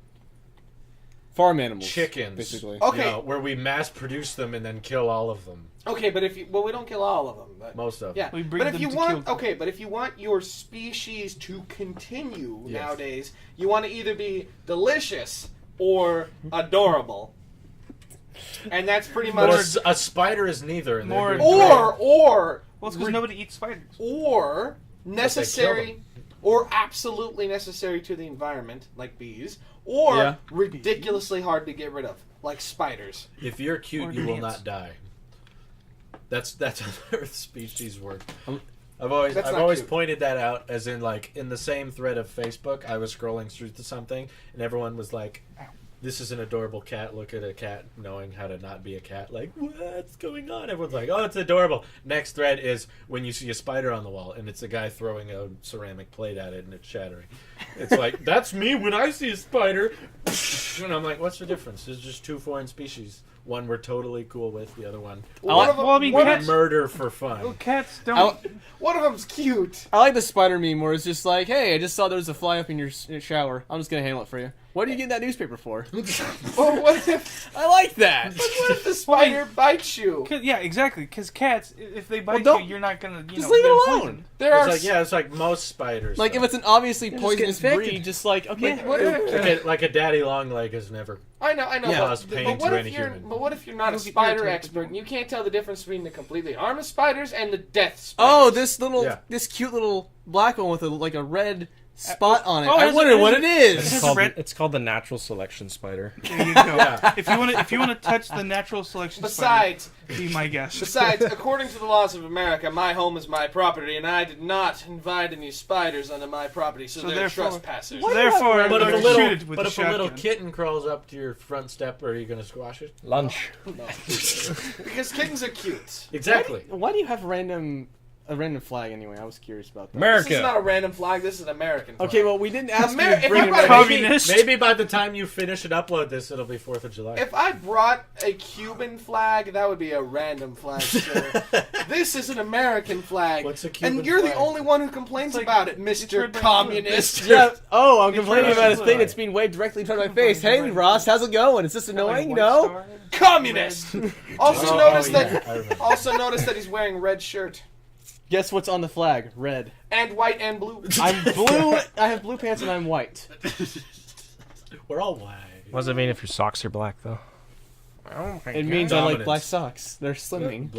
Farm animals. chickens, basically. Okay. you know, where we mass produce them and then kill all of them, Okay, but we don't kill all of them. But most of them. yeah, We breed but if them you to want, kill- okay, but if you want your species to continue Yes. nowadays, you want to either be delicious or adorable, and that's pretty But much. a spider is neither. And they're More- doing great. Or Well, it's because nobody eats spiders. or kill necessary or absolutely necessary to the environment, like bees, or Yeah. ridiculously hard to get rid of, like spiders. If you're cute, Or you will ants. not die. That's how the Earth species work. Um, I've always That's I've not always cute. pointed that out, as in like in the same thread of Facebook, I was scrolling through to something, and everyone was like, "This is an adorable cat. Look at a cat knowing how to not be a cat. Like, what's going on?" Everyone's like, "Oh, it's adorable." Next thread is when you see a spider on the wall, and it's a guy throwing a ceramic plate at it, and it's shattering. It's like, that's me when I see a spider. And I'm like, what's the difference? There's just two foreign species. One we're totally cool with, the other one One of them, well, I mean, one, cats- murder for fun. Well, cats don't. I, one of them's cute. I like the spider meme where it's just like, hey, I just saw there was a fly up in your shower. I'm just going to handle it for you. What are you getting that newspaper for? Well, what if I like that. what if the spider bites you? 'Cause- yeah, exactly. Because cats, if they bite don't- you, you're not gonna. just leave it they're alone. poisoned. There are It's like most spiders. Like, though. if it's an obviously just poisonous get infected. breed, just like, okay. Yeah. like a daddy long leg has never. I know, Yeah. Caused pain what to if any you're, human. but what if you're not a It'll get spider irritated. expert and you can't tell the difference between the completely harmless spiders and the death spiders? Oh, this cute little black one with like a red spot on it. Oh, I it's- wonder what it it's- is. It's called- the natural selection spider. There you go. Yeah. If you want to touch the natural selection Besides, spider, be my guest. besides, according to the laws of America, my home is my property, and I did not invite any spiders onto my property, so, So they're therefore- trespassers. What? Therefore, But if a shoot little, it with but the if a little shotgun. kitten crawls up to your front step, are you gonna squash it? Lunch. No. Because kittens are cute. Exactly. Why do you have a random flag anyway? I was curious about that. This is not America. a random flag. This is an American flag. Okay, well, we didn't ask Amer- you if to bring I it brought back. a- Communist. Maybe by the time you finish and upload this, it'll be 4th of July. If I brought a Cuban flag, that would be a random flag, sir. This is an American flag. What's a Cuban and you're flag? the only one who complains It's like- about it, it's Mr. red, black, Communist. Yeah. Oh, I'm It's complaining Russian about a thing flag. that's being waved directly in front of my face. Hey, Ross, how's it going? Is this annoying? No. Communist. Also Oh, notice yeah, that. I remember. Also notice that he's wearing red shirt Guess what's on the flag? Red. and white and blue. I'm blue. I have blue pants and I'm white. We're all white. What does it mean if your socks are black, though? It means I like Dominance. black socks. They're slimming.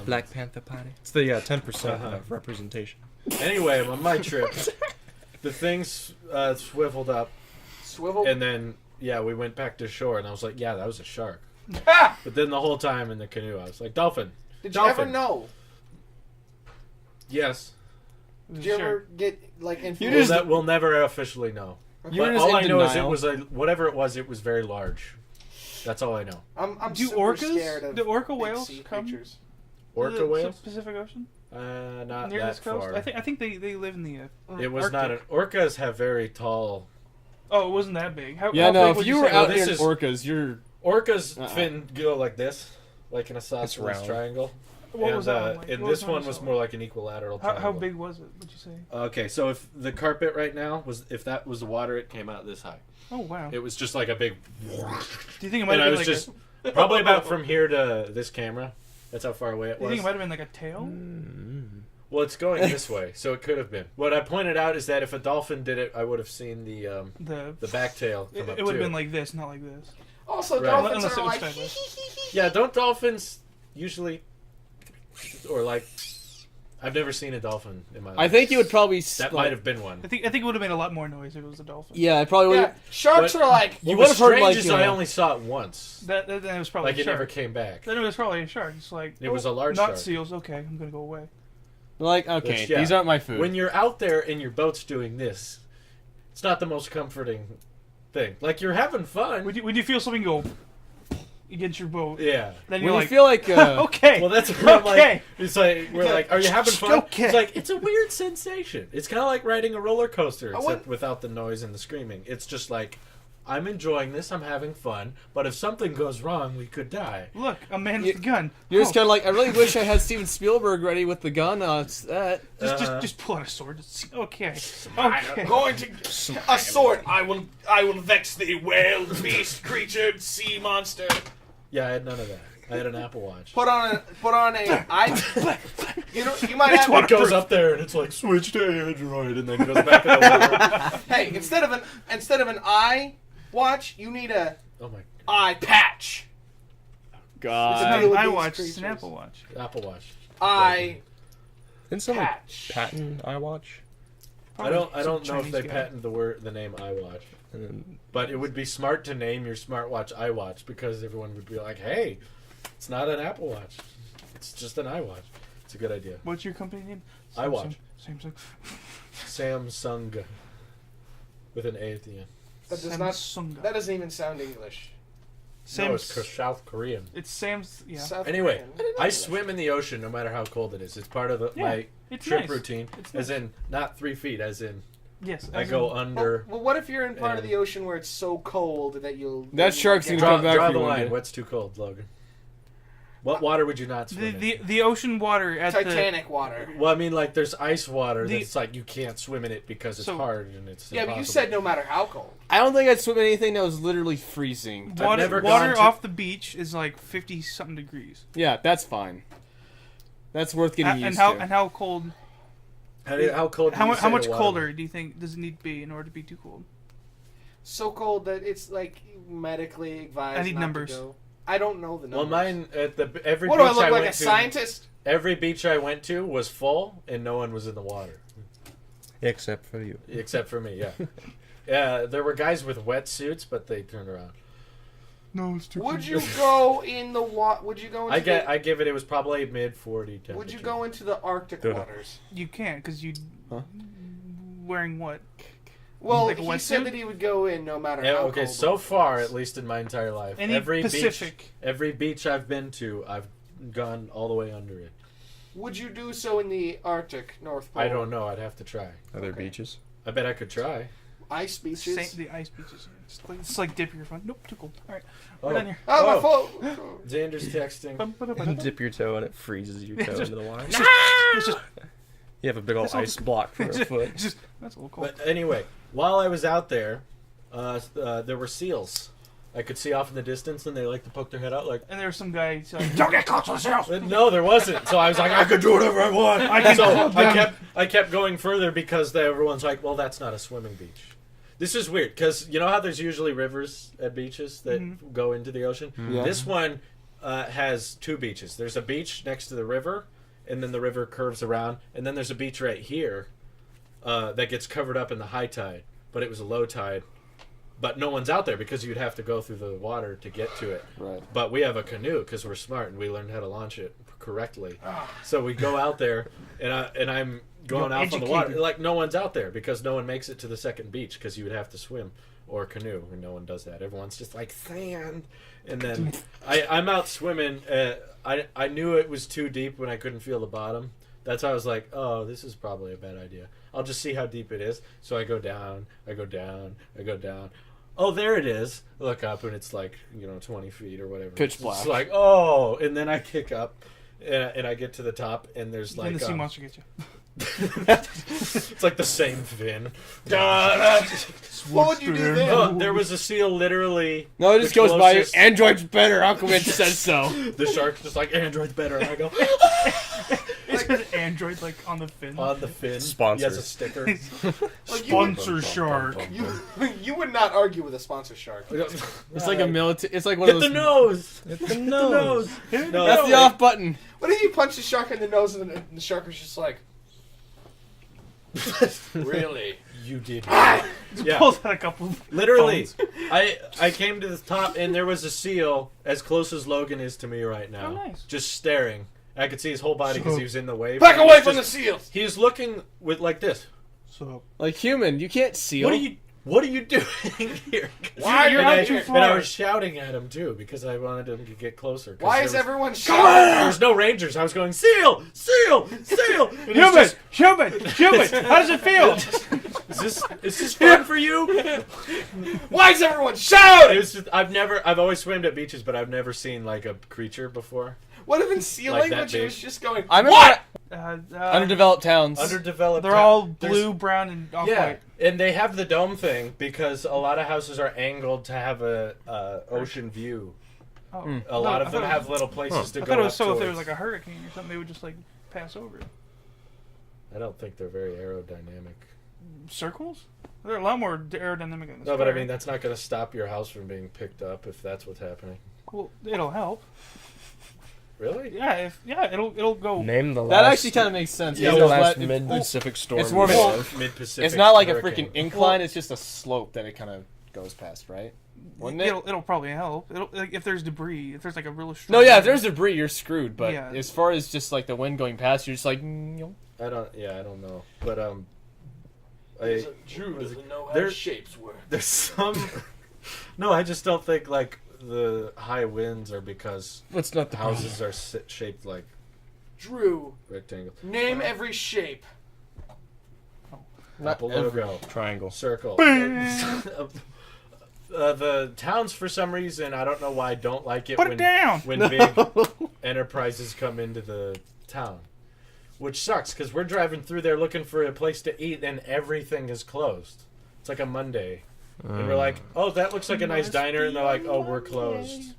Black. Panther Party. It's the 10% Uh-huh. of representation. Anyway, on my trip, the things swiveled up, Swivel. and then we went back to shore, and I was like, yeah, that was a shark. Ah! But then the whole time in the canoe, I was like, dolphin. Did you ever Dolphin. know? Yes. Did you ever get like You influenced? just- We'll never officially know. You were But just all in I know is denial. it was whatever it was very large. That's all I know. I'm Do super scared of do orca big whales sea come creatures. Orca to the whales? Pacific Ocean? Not Near that this coast? far. I think they live in the. It was not an. Orcas have very tall. Oh, it wasn't that big. How Yeah, how no. big If would you say were it out was? here in This is- orcas, you're Orcas fin go like this, like in a It's isosceles round. triangle. What and was that one like? and What this the one was like? more like an equilateral triangle. How big was it? Would you say? Okay, so if the carpet right now was, if that was the water, it came out this high. Oh wow. It was just like a big. Do you think it might And I have was been like just probably about from here to this camera. That's how far away it Do you think was. it might have been like a tail? Well, it's going this way, so it could have been. What I pointed out is that if a dolphin did it, I would have seen the back tail come up It would have too. been like this, not like this. Also, Right. dolphins Unless it are was like. sideways. Yeah, don't dolphins usually, or like, I've never seen a dolphin in my life. I think it would probably. that might have been one. I think it would have made a lot more noise if it was a dolphin. Yeah, it probably would. Yeah, sharks But- are like. You What would was have heard strange like is I only saw it once. Then it was probably Like a it shark. never came back. Then it was probably a shark. It's like It was a large not shark. seals. Okay, I'm gonna go away. like okay, Which, yeah. these aren't my food. When you're out there and your boat's doing this, it's not the most comforting thing. Like you're having fun. Would you feel something go against your boat? Yeah. Then when you're you like, feel like okay. Well, that's what I'm like. Okay. It's like we're like, are you having fun? Okay. It's like it's a weird sensation. It's kind of like riding a roller coaster, I except wouldn't- without the noise and the screaming. It's just like I'm enjoying this. I'm having fun. But if something goes wrong, we could die. Look, a man with a gun. you're just Oh, kind of like, I really wish I had Steven Spielberg ready with the gun. It's that. just pull out a sword. Okay. I'm Okay. going to a sword. I will vex the whale, beast, creature, sea monster. Yeah, I had none of that. I had an Apple Watch. Put on a. You might have. It goes up there and it's like switch to Android, and then goes back to the water. Hey, instead of an eye watch, you need a Oh my eye patch. God. It's a deal with I these watched. It's creatures. an Apple Watch. Apple Watch. Eye Didn't someone patch. patent iWatch? I don't Some know if Chinese they guy. patented the name iWatch. And then But it would be smart to name your smartwatch iWatch because everyone would be like, hey, it's not an Apple Watch. It's just an iWatch. It's a good idea. What's your company name? iWatch. Samsung. Samsung. With an A at the end. That does not. Samsung. That doesn't even sound English. No, it's South Korean. It's Sam's. Yeah. South Anyway, Korean. didn't know I English. swim in the ocean no matter how cold it is. It's part of Yeah, my it's trip nice. routine. It's As nice. in, not 3 feet, as in, Yes. I as go in- under. Well, what if you're in part of and- the ocean where it's so cold that you'll. That you shark's won't gonna get- come back draw for the you one line. day. What's too cold, Logan? What water would you not The, swim in? the ocean water at Titanic water. Well, I mean, like, there's ice water The- that's like you can't swim in it because it's So- hard and it's Yeah, but you impossible. said no matter how cold. I don't think I'd swim in anything that was literally freezing. the water, never water gone to- off the beach is like 50 something degrees. Yeah, that's fine. That's worth getting used and to. how cold? How cold? do you How say much the water colder was? do you think does it need to be in order to be too cold? So cold that it's like medically advised. I need not numbers. To go. I don't know the Well, numbers. mine at every What beach do I look I like, went a to. scientist? Every beach I went to was full and no one was in the water except for you. except for me. Yeah, yeah. There were guys with wetsuits, but they turned around. No, it's too Would you go in the Would you go into I give it. It was probably mid-40 temperature. Would you go into the Arctic Dude. waters? You can't because you. Huh? Wearing what? Well, Like a he wetsuit? said that he would go in no matter Yeah, how okay, cold. so it far, was. at least in my entire life, Any every Pacific. beach I've been to, I've gone all the way under it. Would you do so in the Arctic, North Pole? I don't know. I'd have to try. Other Okay. beaches. I bet I could try. Ice beaches. The ice beaches. It's like dip your phone. Nope, too cold. All right, we're Oh, done here. Oh, my Oh. phone! Xander's texting. Dip your toe and it freezes your toe just- into the water. It's just, You have a big old That's all- ice block for a foot. it's just that's a little cold. But anyway, while I was out there, there were seals. I could see off in the distance, and they like to poke their head out like. And there was some guy saying, "Don't get caught yourself." No, there wasn't. So I was like, I could do whatever I want. I can so hold them. I kept going further because everyone's like, well, that's not a swimming beach. This is weird because you know how there's usually rivers at beaches that go into the ocean. Yeah. This one has 2 beaches. There's a beach next to the river, and then the river curves around, and then there's a beach right here that gets covered up in the high tide, but it was a low tide. But no one's out there because you'd have to go through the water to get to it. Right. But we have a canoe because we're smart and we learned how to launch it correctly. So we go out there, and I'm going You're out on the water. educated. Like no one's out there because no one makes it to the second beach because you would have to swim or canoe, and no one does that. Everyone's just like sand. And then I'm out swimming. I knew it was too deep when I couldn't feel the bottom. That's why I was like, oh, this is probably a bad idea. I'll just see how deep it is. So I go down, I go down, I go down. Oh, there it is. I look up, and it's like, 20 feet or whatever. Pitch black. It's like, oh, and then I kick up, and I get to the top, and there's like... And the sea monster gets you. It's like the same fin. What would you do then? Oh, there was a seal literally... No, it just the goes by you. closest- Android's better. Aquaman says so. The shark's just like, Android's better. And I go, It says Android like on the fin. on the fin. Sponsor. He has a sticker. Like, Sponsor shark. you would not argue with a sponsor shark. It's like a military. It's like one Hit of the those. nose! Hit the Hit the nose. nose! No, That's the off button. What if you punch the shark in the nose and the shark was just like, really? You did. Just Yeah. pulls out a couple. Literally, phones. I came to the top and there was a seal as close as Logan is to me right now. Oh, nice. Just staring. I could see his whole body because he was in the wave. Back He away was from the just- seals! He was looking with like this. So Like human, you can't seal. What are you doing here? Why You're and out I, too and far. I was shouting at him too because I wanted him to get closer. 'cause Why there is was- everyone There shouting? was no rangers. I was going seal, seal, seal. And it's human, just- human. How does it feel? is this fun for you? Why is everyone It shouting? was just, I've always swam at beaches, but I've never seen like a creature before. What if in seal Like that language it big? was just going, I remember what? underdeveloped towns. Underdeveloped. They're all There's- blue, brown, and off Yeah, white. and they have the dome thing because a lot of houses are angled to have a ocean view. Oh. A lot I of them thought it have was- little places to I go. thought it was up so if there towards. was like a hurricane or something, they would just like pass over it. I don't think they're very aerodynamic. Circles? They're a lot more aerodynamic than the No, but I sky. mean that's not going to stop your house from being picked up if that's what's happening. Well, it'll help. Really? Yeah, it'll go. Name the last. That actually kind of makes sense. Yeah, Name because the last what- mid-Pacific storm. it's more of you a- know of. Mid-Pacific. It's not like a hurricane. freaking incline. It's just a slope that it kind of goes past, right? Wouldn't it? It'll probably help. It'll, like, if there's debris, if there's like a real strong. No, yeah. If there's debris, you're screwed. But Yeah. as far as just like the wind going past, you're just like. I don't know. But Drew doesn't know how there- shapes work. there's some. No, I just don't think like the high winds are because It's not the houses are shaped like Drew, rectangles. name every shape. Not Apple every- logo, triangle. circle. The towns, for some reason, I don't know why, don't like it Put when it down. when big enterprises come into the town, which sucks because we're driving through there looking for a place to eat and everything is closed. It's like a Monday, and we're like, "Oh, that looks like a nice diner," and they're like, "Oh, we're closed."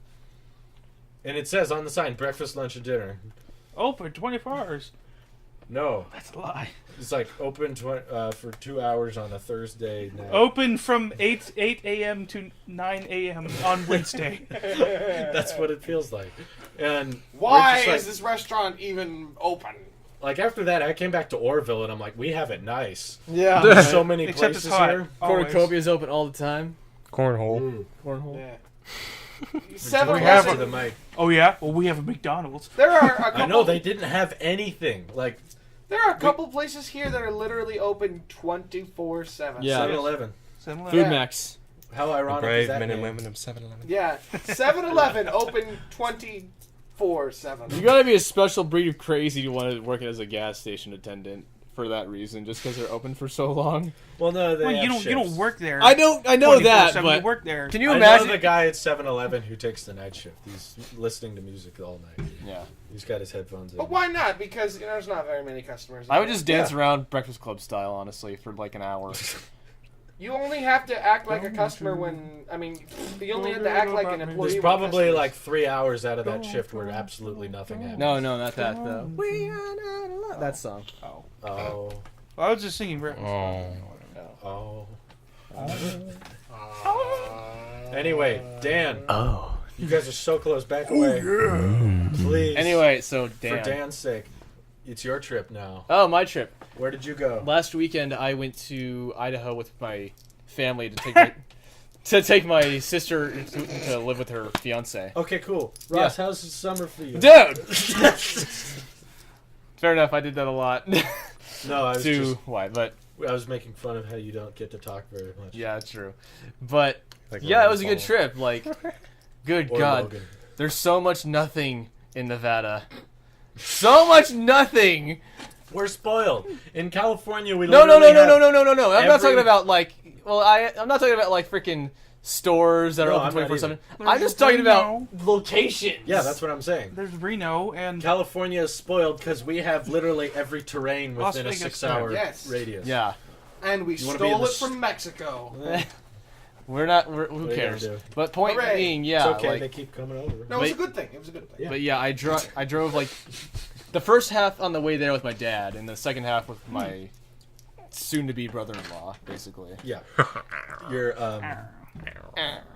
And it says on the sign, breakfast, lunch, and dinner. Open 24 hours. No, That's a lie. it's like open for 2 hours on a Thursday night. Open from 8 a.m. to 9 a.m. on Wednesday. That's what it feels like. And Why we're just like, is this restaurant even open? like after that, I came back to Orville and I'm like, we have it nice. Yeah. There's so many Except places it's hot. here. Always. Cornucopia's open all the time. Cornhole. Cornhole. Yeah. We 7-Eleven. have to the mic. Oh yeah. Well, we have a McDonald's. There are a couple. I know they didn't have anything like There are a couple places here that are literally open 24/7. Yeah. 7-Eleven. 7-Eleven. Food Max. How ironic is Brave that? men and name? women of 7-Eleven. Yeah, 7-Eleven open 24/7. You gotta be a special breed of crazy to want to work as a gas station attendant for that reason, just because they're open for so long. Well, no, they Well, have you don't shifts. work there. I know that, 24/7. but You work there. can you I imagine? know the guy at 7-Eleven who takes the night shift. He's listening to music all night. Yeah, He's got his headphones in. But why not? Because there's not very many customers. I would just dance Yeah. around Breakfast Club style, honestly, for like an hour. You only have to act like a customer when. I mean, you only have to act like an employee. There's with probably customers. like 3 hours out of that shift where absolutely nothing happens. No, not that though. We are not alone. That song. Oh. Oh. Well, I was just singing breakfast. Oh. Oh. Anyway, Dan, Oh. you guys are so close. Back away. Please. Anyway, so For Dan. Dan's sake, it's your trip now. Oh, my trip. Where did you go? Last weekend, I went to Idaho with my family to take my sister to live with her fiance. Okay, cool. Ross, how's the summer for you? Dude. Fair enough. I did that a lot. No, I was to just... why? But I was making fun of how you don't get to talk very much. Yeah, true. But Like yeah, it Logan was a good Paul. trip. Like, good Or God, Logan. there's so much nothing in Nevada. So much nothing. We're spoiled. In California, we No. I'm literally not every- talking about like. Well, I'm not talking about like freaking stores that are No, open I'm not 24/7. either. I'm just talking about Reno. locations. Yeah, that's what I'm saying. There's Reno and California is spoiled because we have literally every terrain Las within a Vegas. 6-hour Yes. radius. Yeah, And we You wanna be in stole the it from Mexico. we're not. Who What are you cares? gonna do? But point Hooray. being, yeah, It's okay. like, They keep coming over. No, it was a But- good thing. It was a good thing. Yeah. but yeah, I drove like the first half on the way there with my dad, and the second half with my soon-to-be brother-in-law, basically. Yeah. Your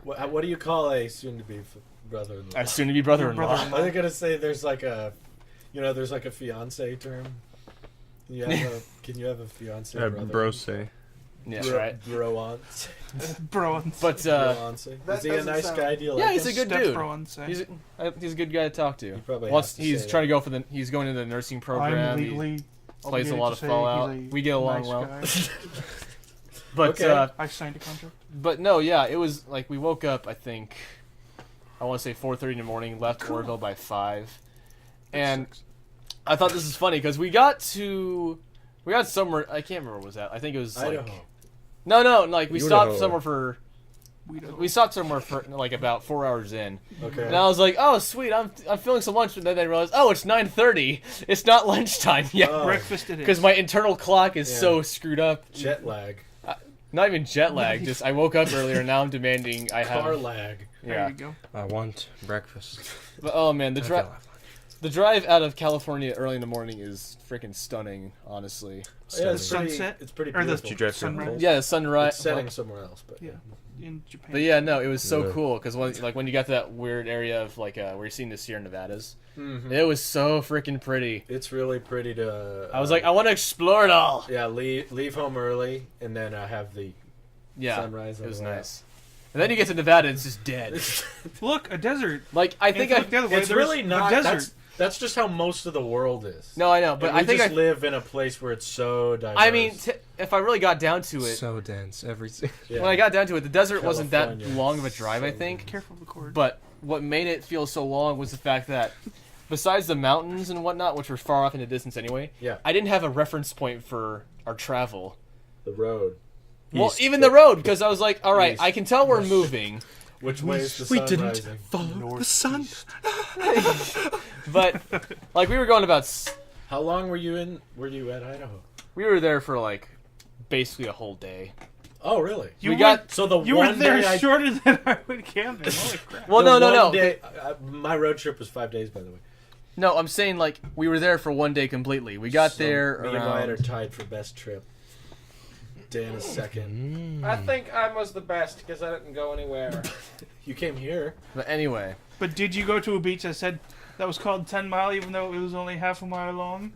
what do you call a soon-to-be brother-in-law? A soon-to-be brother-in-law. brother-in-law. Are they gonna say there's like a, there's like a fiance term? Can you have a fiance brother? Brose. Yeah, Bro, right. Broance. bro. But Broance. That Is he a doesn't nice sound- guy? Do you yeah, like he's a him? good Step dude. bro and say, He's a good guy to talk to. probably Once have to he's say trying to go for the, he's going into the nursing I'm program. He legally plays a obligated lot to of say Fallout. he's a We get along nice well. guy. But Okay. I signed a contract. but no, yeah, it was like we woke up. I think I want to say 4:30 in the morning. Left Orville by 5, and I thought this is funny because we got somewhere. I can't remember what was that. I think it was like Idaho. no, like we stopped Idaho. somewhere for. We stopped somewhere for like about 4 hours in, Okay. and I was like, "Oh, sweet! I'm feeling some lunch." And then I realized, "Oh, it's 9:30. It's not lunchtime yet." Oh, Breakfast it is. Because my internal clock is Yeah. so screwed up. jet lag. Not even jet lag. Just I woke up earlier. Now I'm demanding I Car have. lag. There Yeah. you go. I want breakfast. But oh man, the I drive. fell off. The drive out of California early in the morning is freaking stunning, honestly. Yeah, it's pretty, Sunset? it's pretty Or the- beautiful. Did you drive through Sunrise? Coles? Yeah, the sunrise. It's setting somewhere else, but Yeah. In Japan. But yeah, no, it was so Yeah. cool because when you got to that weird area of like where you're seeing the Sierra Nevadas, Mhm. it was so freaking pretty. It's really pretty to. I was like, I want to explore it all. yeah, leave home early and then have the Yeah, sunrise. it on was the way nice. And then you get to Nevada, and it's just dead. out. Look, a desert. Like I think If you I. look the other way, It's there's really not. a desert. That's just how most of the world is. No, I know, but And we I think just I. live in a place where it's so diverse. I mean, if I really got down to it, So dense. Yeah. when I got down to it, the desert wasn't that California. long of a drive. I So think. Careful of the cord. But what made it feel so long was the fact that, besides the mountains and whatnot, which were far off in the distance anyway, Yeah. I didn't have a reference point for our travel. the road. Well, East. even the road, because I was like, all right, East. I can tell we're moving, Which way is the We sun didn't rising? follow the sun. but like we were going about, How long were you in? Were you at Idaho? we were there for like basically a whole day. Oh, really? you we were, got- So the you were one there day I shorter than I would camping. Holy crap. Well, the no, one Day, my road trip was 5 days, by the way. no. I'm saying like we were there for one day completely. We got So there Me and Wyatt are around. tied for best trip. Dan is second. I think I was the best because I didn't go anywhere. You came here. But anyway, But did you go to a beach that was called 10 Mile even though it was only half a mile long?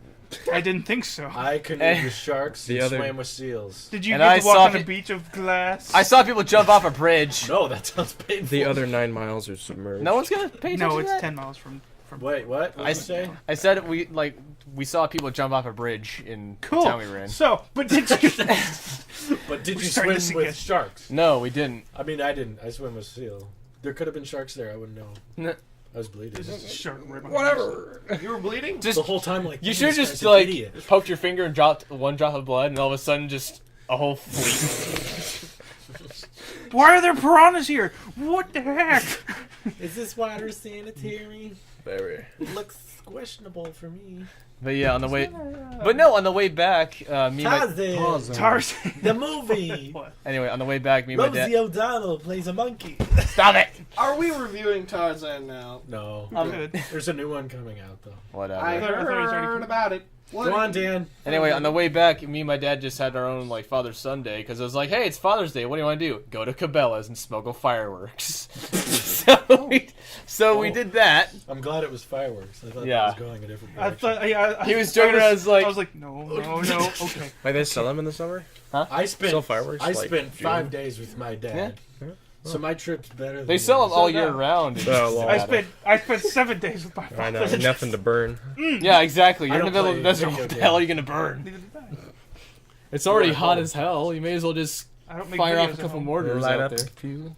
I didn't think so. I canoed with sharks The and other- swam with seals. Did you And get I to walk saw on a it- beach of glass? I saw people jump off a bridge. No, that sounds painful. The other 9 miles are submerged. No one's gonna pay attention No, to it's that? 10 miles from. Wait, what? What I did you say? I said we saw people jump off a bridge in Cool. the town we were in. So, but did you? But did We're you starting swim to with guess. sharks? No, we didn't. I mean, I didn't. I swim with seal. There could have been sharks there. I wouldn't know. N- I was bleeding. There's a shark right behind Whatever. You were bleeding? Just The whole time, like, you "This should have guy's just an like idiot." poked your finger and dropped one drop of blood, and all of a sudden just a whole fleet. us. Why are there piranhas here? What the heck? Is this water sanitary? Very. It looks questionable for me. But yeah, on the way. But no, on the way back, me and my, Tarzan. Tarzan. The movie. What? anyway, on the way back, me and my Rosie dad. O'Donnell plays a monkey. Stop it! Are we reviewing Tarzan now? No. Good. There's a new one coming out, though. Whatever. I thought it was already heard come- about it. What? Go on, Dan. Anyway, on the way back, me and my dad just had our own like Father's Sunday because I was like, "Hey, it's Father's Day. What do you want to do? Go to Cabela's and smuggle fireworks." so we did that. I'm glad it was fireworks. I thought Yeah. that was going a different I direction. thought He was joking around, I was like- I was like, no, okay. Like they sell them in the summer? I spent Sell fireworks, I like, spent June? 5 days with my dad. Yeah. So my trip's better than They sell them yours. all year round. in Oh, well. Nevada. I spent 7 days with my I know, father. nothing to burn. Yeah, exactly. You're I in the don't middle of the play desert. video What the games. hell are you gonna burn? Neither did I. It's already Right, hot home. as hell. You may as well just I don't make fire off videos a at couple home. mortars Light out up there. a few.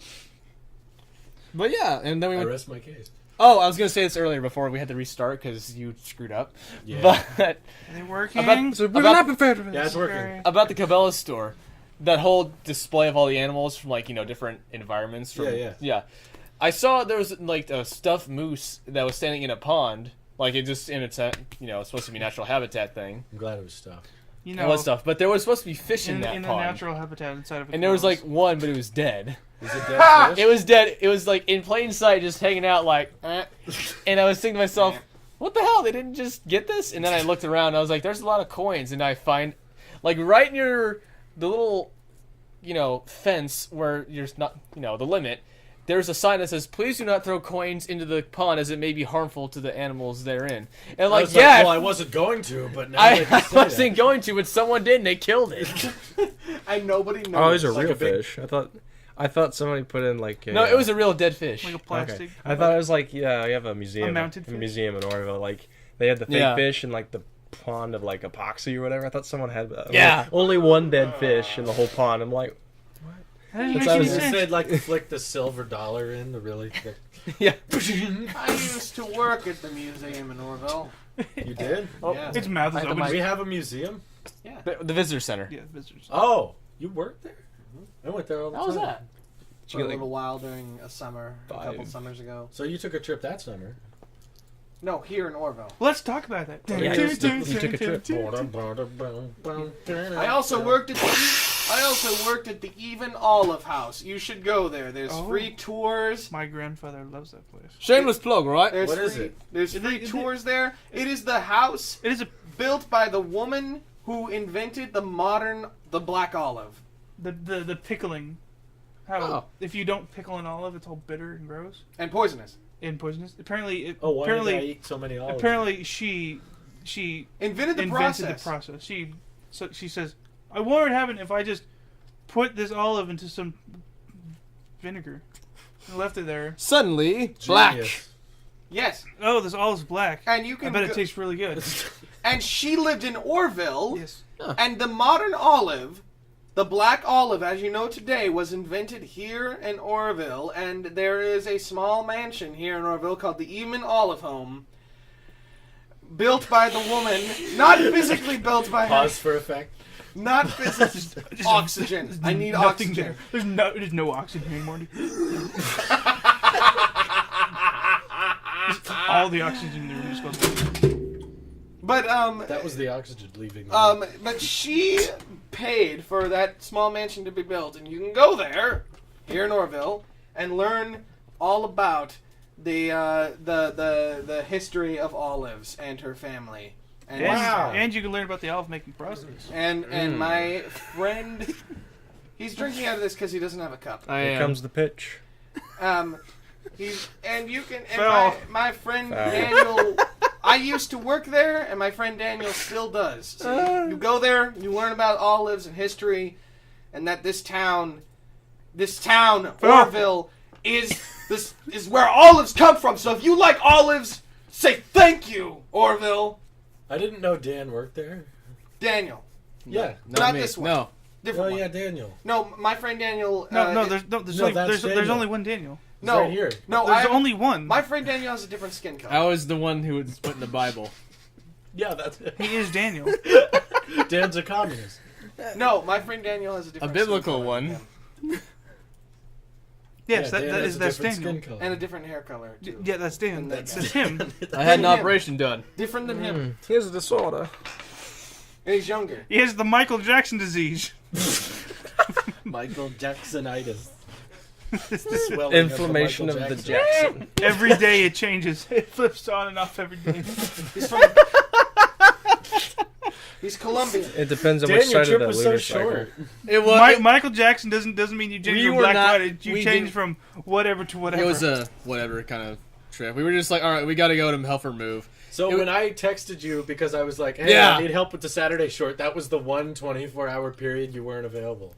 But yeah, and then we I went. rest my case. Oh, I was gonna say this earlier before we had to restart because you screwed up. Yeah. But Are they working? About- We're not prepared for this. Yeah, it's working. Okay. about the Cabela's store, that whole display of all the animals from like different environments. From, Yeah. I saw there was like a stuffed moose that was standing in a pond, like it just in its it's supposed to be natural habitat thing. I'm glad it was stuff. You It know, was stuff, but there was supposed to be fish in in, that in the pond, natural habitat inside of a and there was like closed. one, but it was dead. Is it dead fish? It was dead. It was like in plain sight, just hanging out like, and I was thinking to myself, what the hell? They didn't just get this? And then I looked around. And I was like, there's a lot of coins, and I find, like right near the little, fence where you're not, the limit. There's a sign that says, "Please do not throw coins into the pond, as it may be harmful to the animals therein." And I like, was yeah, well, I wasn't going to, but now I that you say wasn't going to, but someone did, and they killed it. And nobody knows. Oh, these are Like real a big- fish. I thought somebody put in like a, No, it was a real dead fish. like a okay. plastic. I thought it was like, yeah, you have a museum. A mounted a fish? museum in Orville. Like they had the fake Yeah. fish and like the pond of like epoxy or whatever. I thought someone had Yeah. only one dead fish in the whole pond. I'm like, That doesn't Since make I any was- They sense. said like flick the silver dollar in the really thick. Yeah. I used to work at the museum in Orville. You did? Oh. Yeah. Its mouth I is had open. the We have a museum. Yeah. The visitor center. Yeah, visitors. Oh, you worked there? I went there all the How time. was that? For a little while during a summer, a couple 5. summers ago. So you took a trip that summer. No, here in Orville. Let's talk about that. Yeah, you took a trip. I also worked at the Even Olive House. You should go there. There's Oh. free tours. My grandfather loves that place. Shameless plug, right? There's What is free, it? There's Is free it- tours there. It is the house It is a built by the woman who invented the black olive. the pickling. How Oh. if you don't pickle an olive, it's all bitter and gross And poisonous. and poisonous. Apparently, Oh, why did I apparently, eat so many olives? apparently she Invented the invented process. the process. She says, I wonder what happened if I just put this olive into some vinegar and left it there. Suddenly, black. Genius. Yes. Oh, this olive's black. And you I can bet it go- tastes really good. And she lived in Orville. Yes. And the modern olive, the black olive, as you know today, was invented here in Orville. And there is a small mansion here in Orville called the Even Olive Home, built by the woman, not physically built by her, Pause for effect. not physically. Just- Oxygen. there's I need nothing oxygen. there. There's no oxygen here, Morty. All the oxygen in the room just goes. But That was the oxygen leaving. but she paid for that small mansion to be built, and you can go there, here in Orville, and learn all about the history of Olives and her family. And Wow. And you can learn about the olive making process. and my friend, he's drinking out of this because he doesn't have a cup. I Here am. comes the pitch. He's and you can and Foul. my friend Foul. Daniel. I used to work there, and my friend Daniel still does. So you go there, you learn about olives and history, and that this town, Orville, is where olives come from. So if you like olives, say thank you, Orville. I didn't know Dan worked there. Daniel, Yeah. Not me. this one. No. different Oh one. yeah, Daniel. No, my friend Daniel. No, it- there's no, only, that's there's Daniel. only one Daniel. It's no right here. No, There's I only one. My friend Daniel has a different skin color. I was the one who was put in the Bible. Yeah, that's it. He is Daniel. Dan's a communist. No, my friend Daniel has a different biblical skin color one. than him. Yes, Yeah, Dan has a that's different Daniel. skin color. And a different hair color too. Yeah, that's Dan. And That's, that's- him. I had an Him. operation done. Different than him. Here's a disorder. And he's younger. He has the Michael Jackson disease. Michael Jacksonitis. Inflammation of the Jackson. Every day it changes. It flips on and off every day. He's from. He's Colombian. It depends on Dan, which your side of trip the was so lunar cycle. short. It was. Michael Jackson doesn't mean you change We from were black not- to white. You we change didn't- from whatever to whatever. It was a whatever kind of trip. We were just like, all right, we got to go to help her move. So It when I texted you because I was like, hey, Yeah. I need help with the Saturday short, that was the 24-hour period you weren't available.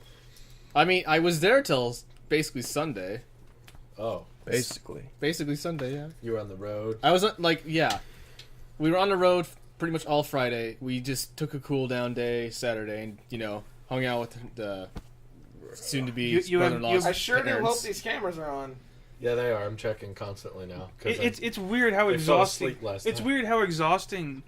I mean, I was there till basically Sunday. Oh, Basically. Basically Sunday, yeah. you were on the road. I was like, yeah. We were on the road pretty much all Friday. We just took a cool down day Saturday, and hung out with the soon-to-be You have- brother-in-law's I sure do parents. hope these cameras are on. Yeah, they are. I'm checking constantly now. 'Cause It's weird how I fell exhausting. asleep last It's night. weird how exhausting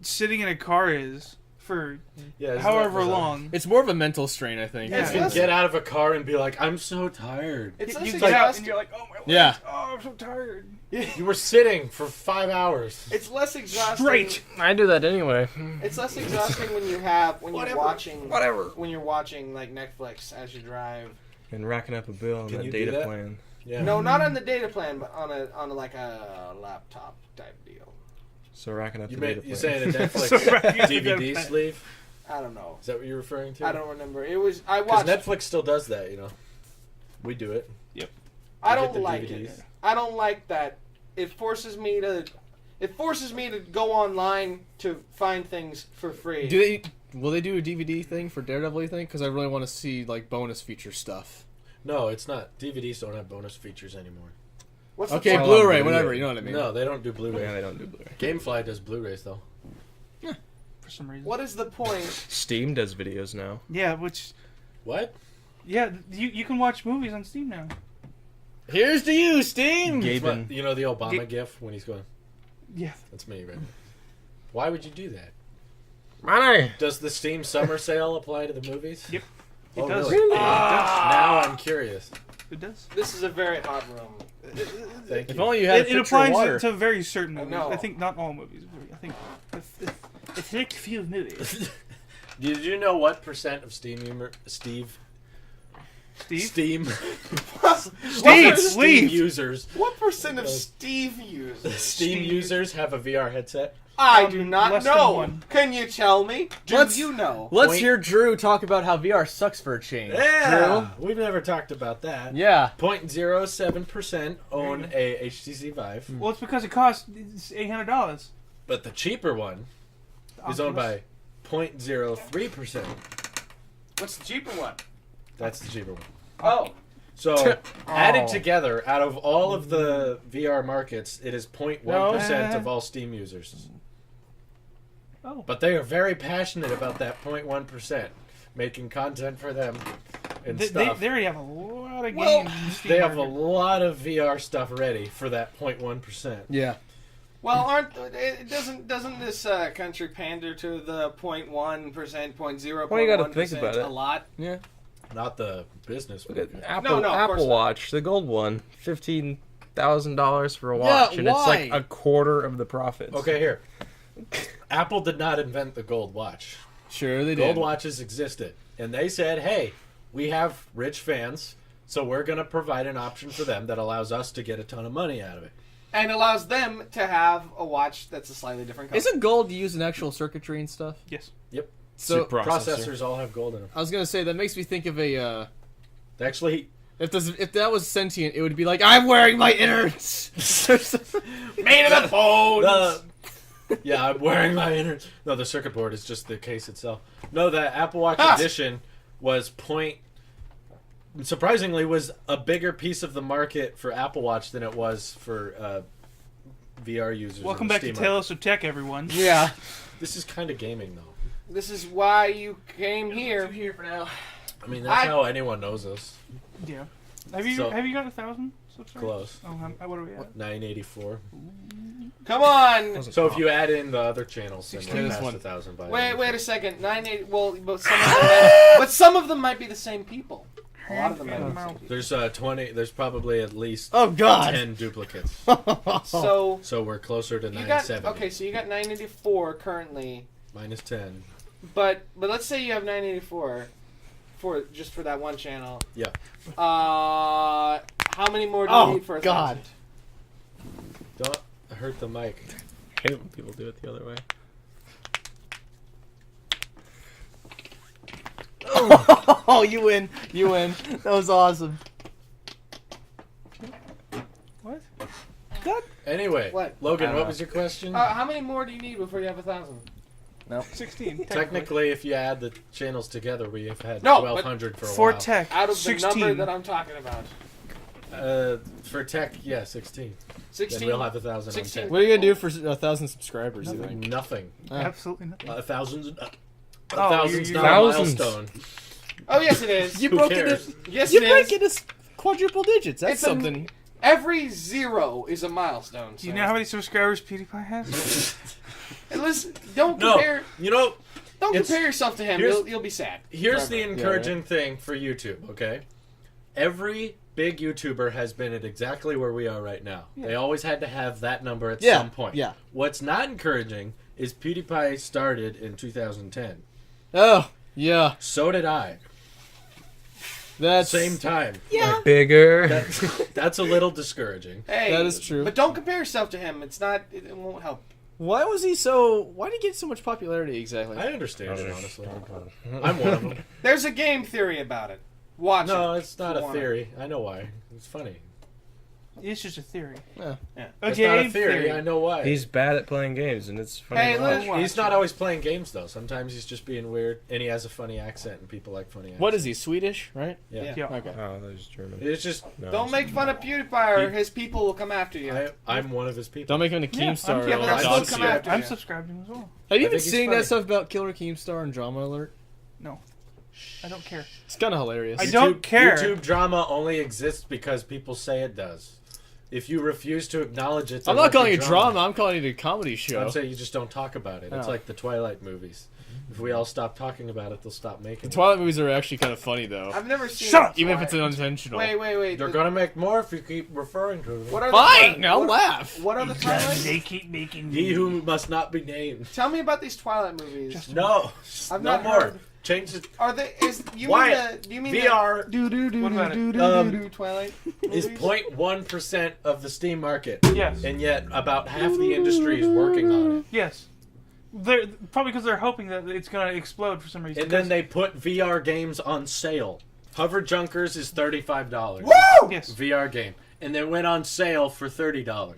sitting in a car is for Yeah, isn't that however bizarre? long. It's more of a mental strain, I think. Yeah. You can get out of a car and be like, I'm so tired. It's You less get out and exhausting. you're like, oh my legs, Yeah. oh I'm so tired. You were sitting for 5 hours. It's less exhausting. Straight. I do that anyway. It's less exhausting when you're watching when you're watching like Netflix as you drive. And racking up a bill on Can that you do data that? plan. Yeah. No, not on the data plan, but on like a laptop type deal. So racking up You the data you plan. saying a Netflix So right, you did DVD that. sleeve? I don't know. Is that what you're referring to? I don't remember. It was I Because watched. Netflix still does that, We do it. I You get don't the like DVDs. it. I don't like that. It forces me to go online to find things for free. Will they do a DVD thing for Daredevil, you think? Because I really want to see bonus feature stuff. No, it's not. DVDs don't have bonus features anymore. What's the Okay, point? Blu-ray, Blu-ray. whatever, you know what I mean. No, they don't do Blu-ray. Yeah, they don't do Blu-ray. Gamefly does Blu-rays though. For some reason. What is the point? Steam does videos now. Yeah, which What? you can watch movies on Steam now. Here's to you, Steam! It's what- Gaben. you know the Obama gif when he's going, Yeah. that's me, right? Why would you do that? Money! Does the Steam summer sale apply to the movies? Yep. It Oh, does. really? Ah! Now I'm curious. It does. This is a very hot room. Thank If you. only you had a It picture applies of water. to very certain movies. know. I think not all movies. I think a select few movies. Did you know what percent of Steam Steve? Steam Steve, Steam leave. users What percent of Steve users? Steam users have a VR headset? I do not less than know. one. Can you tell me? Do Let's- you know? Let's Point- hear Drew talk about how VR sucks for a change. Yeah, we've never talked about that. Drew? Yeah. 0.07% own a HTC Vive, Well, it's because it costs $800. but the cheaper one is owned by 0.03%. What's the cheaper one? That's the cheaper one. Oh, So, added together, out of all of the VR markets, it is 0.1% of all Steam users. Oh. But they are very passionate about that 0.1%, making content for them and They stuff. already have a lot of games. Well, in the Steam They have a market. lot of VR stuff ready for that 0.1%. Yeah. well, doesn't this country pander to the 0.1%, 0.0? Well, you gotta think about it. A lot. Yeah. Not the business Look one. at Apple, no, of course Apple not. Watch, the gold one, $15,000 for a watch, and it's like why? a quarter of the profits. Okay, here. Apple did not invent the gold watch. Sure they Gold did. watches existed. And they said, hey, we have rich fans, so we're going to provide an option for them that allows us to get a ton of money out of it. And allows them to have a watch that's a slightly different color. Isn't gold used in actual circuitry and stuff? Yes. Yep. So Super Processors all have gold in them. I was gonna say that makes me think of a Actually, if that was sentient, it would be like I'm wearing my innards. Made of the bones. yeah, I'm wearing my inner. No, the circuit board is just the case itself. No, the Apple Watch Edition was surprisingly was a bigger piece of the market for Apple Watch than it was for VR users. Welcome in the back to Steam market. Tailosive Tech, everyone. Yeah. This is kind of gaming, though. This is why you came here. Here for now. I mean, that's how anyone knows us. Yeah. Have you So- got 1,000 subscribers? Close. Oh, what are we at? 984. Come on. So if you add in the other channels, then we're This past one. 1,000 by Wait a second. 980. Well, but some of them might be the same people. A lot of them might be the same people. There's 20. There's probably at least Oh God. 10 duplicates. So So we're closer to you got 970. okay. So you got 984 currently, Minus 10. but let's say you have 984 for that one channel. Yeah. How many more do you Oh need for a God. 1,000? Don't hurt the mic. I hate when people do it the other way. Oh, you win. You win. That was awesome. What? Anyway, What? Logan, what was your question? How many more do you need before you have 1,000? 16. Technically, if you add the channels together, we have had No, but 1,200 for a For while. tech, Out of the 16. number that I'm talking about. For tech, yeah, 16. 16. Then we'll have 1,000 on 16. tech. What are you gonna do for 1,000 subscribers? You think? Nothing. Absolutely nothing. 1,000's Oh, 1,000's you're- not a Thousands. milestone. Oh, yes, it is. You Who broke cares? it. Yes, You it break is. it quadruple digits. That's It's a- something. Every 0 is a milestone. Do you know how many subscribers PewDiePie has? And listen, don't No, compare. you know, Don't it's- compare yourself to him. here's- You'll be sad. here's the Forever. encouraging thing for YouTube, okay? Every big YouTuber has been at exactly where we are right now. They always had to have that number at some point. Yeah. What's not encouraging is PewDiePie started in 2010. Oh, yeah. So did I. That's Same time. Yeah. Bigger. That's a little discouraging. Hey, That is true. But don't compare yourself to him. It's not. It won't help. Why was he so? Why did he get so much popularity exactly? I understand it, honestly. I'm one of them. There's a game theory about it. Watch No, it. it's not if a you want it. theory. I know why. It's funny. It's just a theory. Yeah. It's Okay, not a theory. I know why. He's bad at playing games, and it's funny. Hey, to look. watch. He's not always playing games, though. Sometimes he's just being weird, and he has a funny accent, and people like funny accents. What is he? Swedish, right? Yeah. Yeah. Okay. Oh, that was German. It's just, No, Don't make fun of PewDiePie, or his people will come after you. I'm one of his people. Don't make him a Yeah, Keemstar. I'm- yeah, but or that's Dog still come Seer. after I'm you. subscribed to him as well. Have you I been think he's seeing funny. that stuff about Killer Keemstar and Drama Alert? No. I don't care. It's kind of hilarious. I don't care. YouTube drama only exists because people say it does. If you refuse to acknowledge it, I'm not calling it drama. I'm calling it a comedy show. I'm saying you just don't talk about it. It's Oh. like the Twilight movies. If we all stop talking about it, they'll stop making The it. Twilight movies are actually kind of funny though, I've never seen. Shut up! it. even if it's unintentional. Wait. They're gonna make more if you keep referring to them. What are Fine, the, I'll what, laugh. What are the Twilight? They keep making He who must not be named. Tell me about these Twilight movies. No, I've no not more. heard. Change it. Are they? Is you Why? mean the? You mean VR Do do do What about do it? do do Twilight is movies? 0.1% of the Steam market, Yes. and yet about half the industry is working on it. Yes. They're probably because they're hoping that it's gonna explode for some reason. And then they put VR games on sale. Hover Junkers is $35. Woo! Yes. VR game, and they went on sale for $30.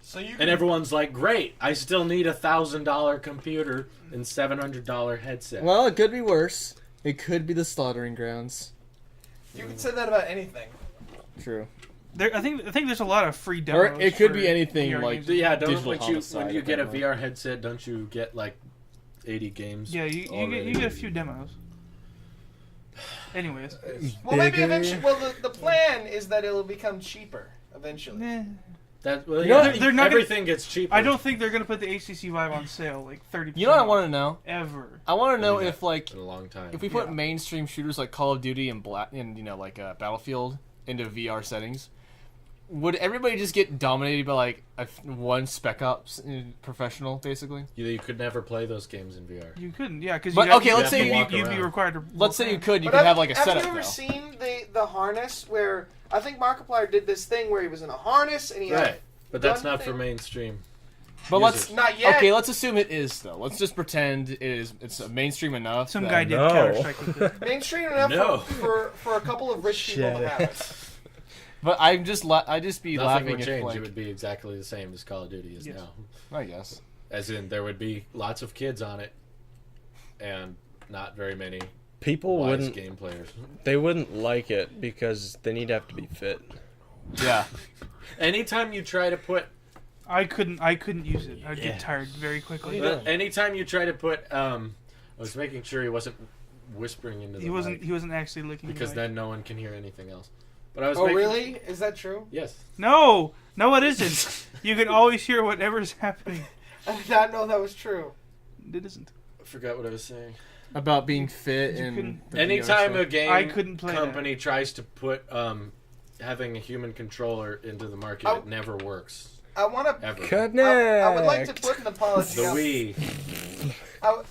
So you And everyone's like, "Great! I still need a $1,000 computer and $700 headset." Well, it could be worse. It could be the slaughtering grounds. you can say that about anything. True. I think there's a lot of free Or demos. it could for be anything VR like games. Yeah, don't Digital when homicide, you get a apparently. VR headset, don't you get like 80 games? Yeah, you already? get a few demos. Anyways, Well, maybe Bigger. eventually. Well, the plan is that it'll become cheaper eventually. eh. Well, You know, yeah, they're not everything gets cheaper. I don't think they're gonna put the HTC Vive on sale like 30%. You know what I want to know? ever. I want to know Yeah. if like in a long time. if we put Yeah. mainstream shooters like Call of Duty and Battlefield into VR settings, would everybody just get dominated by like one Spec Ops professional, basically? You could never play those games in VR. You couldn't, yeah, because But, okay, let's say you'd you- be required to. Let's say you could. You But could have like a have setup you ever though. seen the harness where I think Markiplier did this thing where he was in a harness and he had Right, but that's One not for thing- mainstream. But let's users. not yet. okay. Let's assume it is though. Let's just pretend it is. It's mainstream enough. Some that- guy did No. Counter Strike with it. mainstream enough No. for a couple of rich people to Shit. have it. But I'm just I just be Nothing laughing would if change. like It would be exactly the same as Call of Duty is Yes. now. I guess. As in, there would be lots of kids on it, and not very many People wise wouldn't. game players. They wouldn't like it because then you'd have to be fit. Yeah. Anytime you try to put, I couldn't use it. I'd Yeah. get tired very quickly. Yeah. anytime you try to put, I was making sure he wasn't whispering into the He wasn't. mic, He wasn't actually licking. because the mic. then no one can hear anything else. But I was Oh, making, really? Is that true? Yes. No, it isn't. You can always hear whatever's happening. I did not know that was true. It isn't. I forgot what I was saying. About being fit You and couldn't- the VR Anytime stuff. a game I couldn't play company tries to put having a human controller into the market, Oh. it never works. I want to. Ever. I would like to put an apology The up. Wii.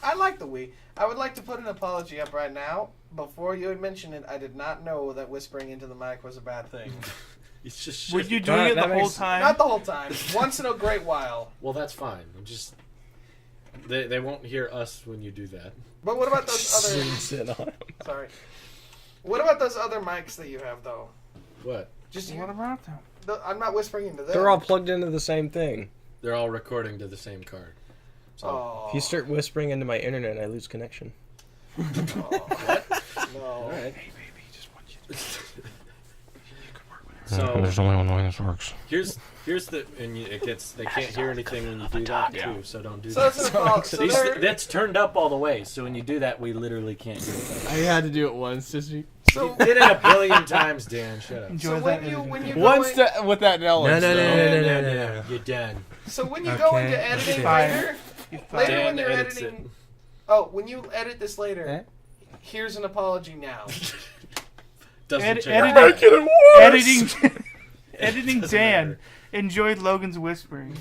I like the Wii. I would like to put an apology up right now. Before you had mentioned it, I did not know that whispering into the mic was a bad thing. It's just Were shit. you doing it the That whole makes- time? Not the whole time. Once in a great while. Well, that's fine. I'm just they won't hear us when you do that. But what about those other? Zooms in on 'em. Sorry. What about those other mics that you have, though? What? Just What about them? I'm not whispering into them. They're all plugged into the same thing. They're all recording to the same card. So Oh. If you start whispering into my internet, I lose connection. No. all right. Hey, baby, just want you to. You can work with So There's only one way this works. here's the they can't hear anything when you do that too. So don't do So that. that's an apology. So they're- That's turned up all the way. So when you do that, we literally can't hear it. I had to do it once. Just so, You did it a billion times, Dan. Shut up. Enjoy so that. when you once go with that knowledge. No. No. You're done. so when you go Okay. into editing Fine. later Dan when you're edits editing, when you edit this later, Eh? here's an apology now. Doesn't change. Editing Doesn't Dan matter. enjoyed Logan's whispering.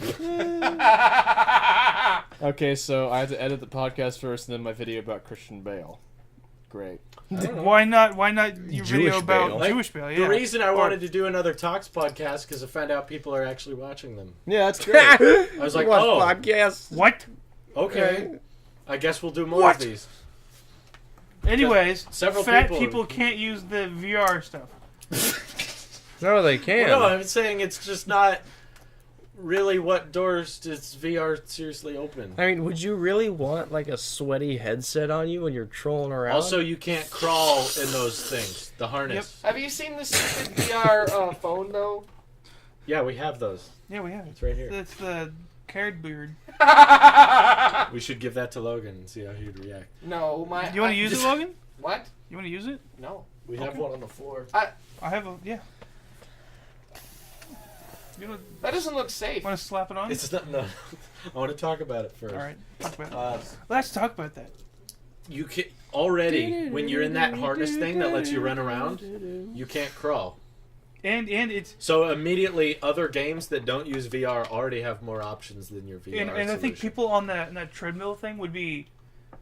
Okay, so I had to edit the podcast first, and then my video about Christian Bale. Great. Why not your Jewish video about Bale. Jewish Bale? Yeah. The reason I wanted to do another Talks podcast because I found out people are actually watching them. Yeah, that's great. I was like, oh, podcast. What? okay. I guess we'll do more What? of these. Anyways, Several fat people- can't use the VR stuff. No, they can. Well, no, I'm saying it's just not really what doors does VR seriously open. I mean, would you really want like a sweaty headset on you when you're trolling around? Also, you can't crawl in those things. The harness. Have you seen the stupid VR phone though? Yeah, we have those. Yeah, we have it. It's right here. It's the carrot beard. We should give that to Logan and see how he'd react. No, my. Do you want to use it, Logan? What? You want to use it? No. We have one on the floor. I have a yeah. You That doesn't look safe. want to slap it on? It's not. No, I want to talk about it first. All right, talk about it. Uh, Let's talk about that. you can already when you're in that harness thing that lets you run around, you can't crawl. And it's So immediately, other games that don't use VR already have more options than your VR. and I think solution. people on that treadmill thing would be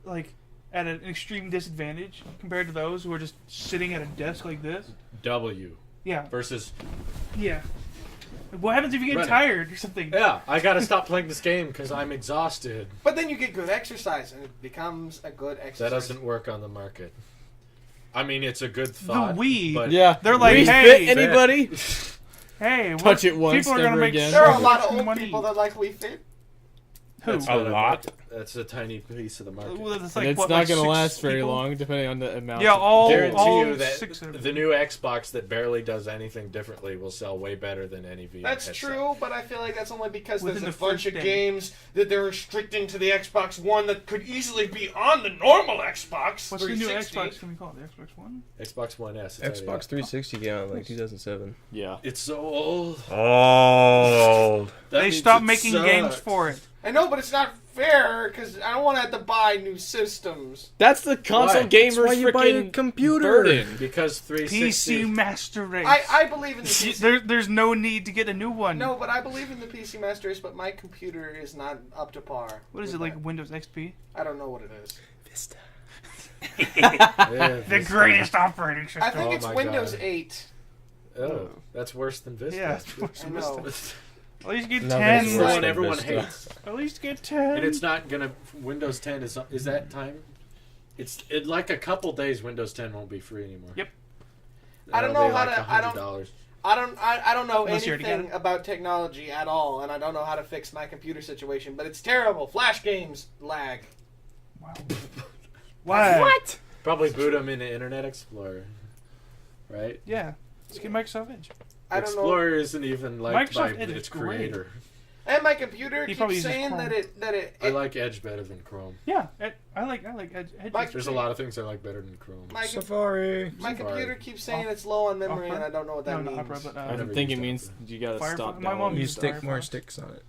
like at an extreme disadvantage compared to those who are just sitting at a desk like this. W Yeah, versus yeah. What happens if you get Running. tired or something? yeah. I gotta stop playing this game because I'm exhausted. But then you get good exercise, and it becomes a good exercise. That doesn't work on the market. I mean, it's a good The thought. Wii. but Yeah, They're like, Wii hey, Fit anybody? hey, what, Touch it once, people are gonna never make again. There are a so lot much of old money. people that like Wii Fit. Who? That's A not lot? market. That's a tiny piece of the market. Well, that's And like, it's what, not like going to 6 last very people? long, depending on the amount. Yeah, all Guarantee you that 6 of them. the new Xbox that barely does anything differently will sell way better than any VR. That's headset. true, but I feel like that's only because Within there's a the bunch first of day. games that they're restricting to the Xbox One that could easily be on the normal Xbox. What's the new 360. Xbox can we call it? The Xbox One? Xbox One S. I tell you Xbox that. 360 came out in like 2007. Yeah. It's so old. Old. That They means stopped it making sucks. games for it. I know, but it's not fair because I don't want to have to buy new systems. That's the console Why? gamer's That's why you buy a freaking computer. burden. Because 360. PC Master Race. I believe in the PC. There's no need to get a new one. No, but I believe in the PC Master Race, but my computer is not up to par. What is with it, like that. Windows XP? I don't know what it is. Vista. Yeah, The greatest operating system. I think Oh it's my Windows God. 8. Oh, that's worse than Vista. Yeah, it's worse I than know. Vista. At least get No, 10. it's It's the worse one than everyone Vista. hates. At least get 10. And it's not gonna. Windows 10 is that time? It's like a couple days. Windows 10 won't be free anymore. Yep. I don't That'll know be how like to- I don't- $100. I don't know Unless you already got anything about technology at all, and I don't know how to fix my computer situation, but it's terrible. Flash games lag. Wow. Why? Probably boot them into Internet Explorer, right? Yeah. Let's get Microsoft Edge. I don't know. Explorer isn't even liked by Microsoft Edge is its great. creator. And my computer He probably keeps uses saying Chrome. that it I like Edge better than Chrome. Yeah. I like Edge. Mike- There's a lot of things I like better than Chrome. my Safari. my Safari. computer keeps saying it's low on memory, Opera? and I don't know what that no, means. Opera, but, I I never think it used means Opera. you gotta Firefox- stop my mom downloading You used stuff. stick more sticks on it.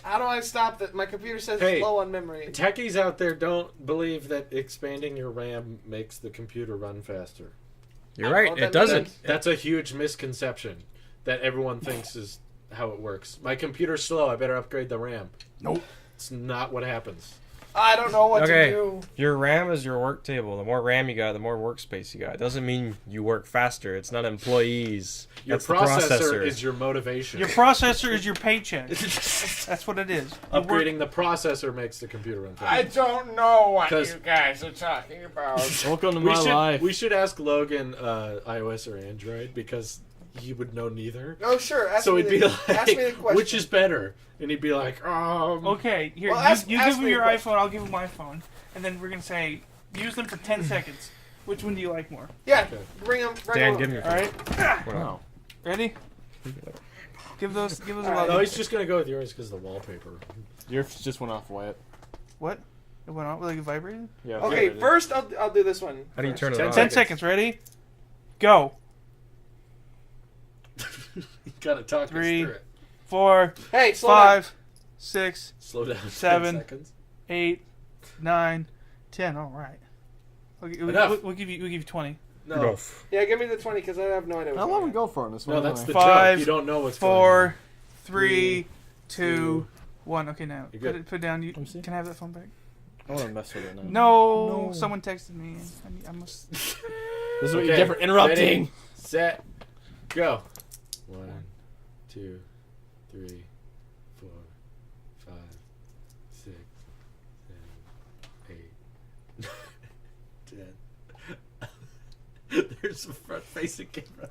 How do I stop that? My computer says Hey. it's low on memory. Techies out there don't believe that expanding your RAM makes the computer run faster. You're I right. know what It that doesn't. means. That's a huge misconception that everyone thinks is how it works. My computer's slow. I better upgrade the RAM. Nope. It's not what happens. I don't know what Okay. to do. Your RAM is your work table. The more RAM you got, the more workspace you got. It doesn't mean you work faster. It's not employees. Your That's the processor is your motivation. Your processor is your paycheck. That's what it is. You work- Upgrading the processor makes the computer run I faster. don't know what 'Cause- you guys are talking about. Welcome to We my life. should ask Logan iOS or Android because he would know neither. Oh, sure. Ask So me he'd be the, like, ask me the question. which is better? And he'd be like, Okay, here, Well, ask you me give him a your question. iPhone, I'll give him my phone. And then we're going to say, use them for 10 seconds. Which one do you like more? Yeah, Okay. bring them right Dan, over. give me your All right. Wow. Ready? Give those a Alright. lot. No, he's just gonna go with yours because the wallpaper. Yours just went off Wyatt. What? It went off like it vibrated? Yeah. Okay, first I'll do this one. How do you first. turn it 10 on? 10 seconds. Ready? Go. You gotta talk 3, us through it. 4, Hey, slow down. 5, 6, Slow down. 10 7. seconds. 8, 9, 10. All right. Enough. We'll give you 20. No, Go. Yeah, give me the 20 because I have no idea. How what's long going we go for on this one? no, that's the Five, joke. You don't know what's going 4, on. 3, 2, two. 1. Okay, now You're put good. it down. Let me see. Can I have that phone back? I want to mess with it now. No. Someone texted me. I must. This is what you Okay, get for interrupting. ready, set, go. 1, 2, 3, 4, 5, 6, 7, 8, 10. There's a front-facing camera.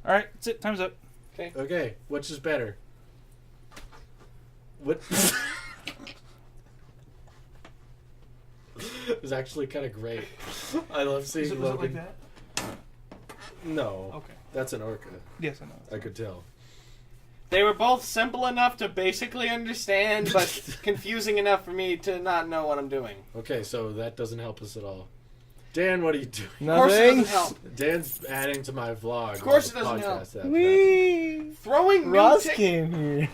All right, that's it. Time's up. Okay, which is better? What? It was actually kind of great. I love seeing Was it Logan. like that? No, Okay. that's an orca. Yes, I know. I could tell. They were both simple enough to basically understand, but confusing enough for me to not know what I'm doing. Okay, so that doesn't help us at all. Dan, what are you doing? Of course it Nothing. doesn't help. Dan's adding to my vlog. Of course on the it doesn't help. podcast app. Wee. Throwing new Ross tech- came here.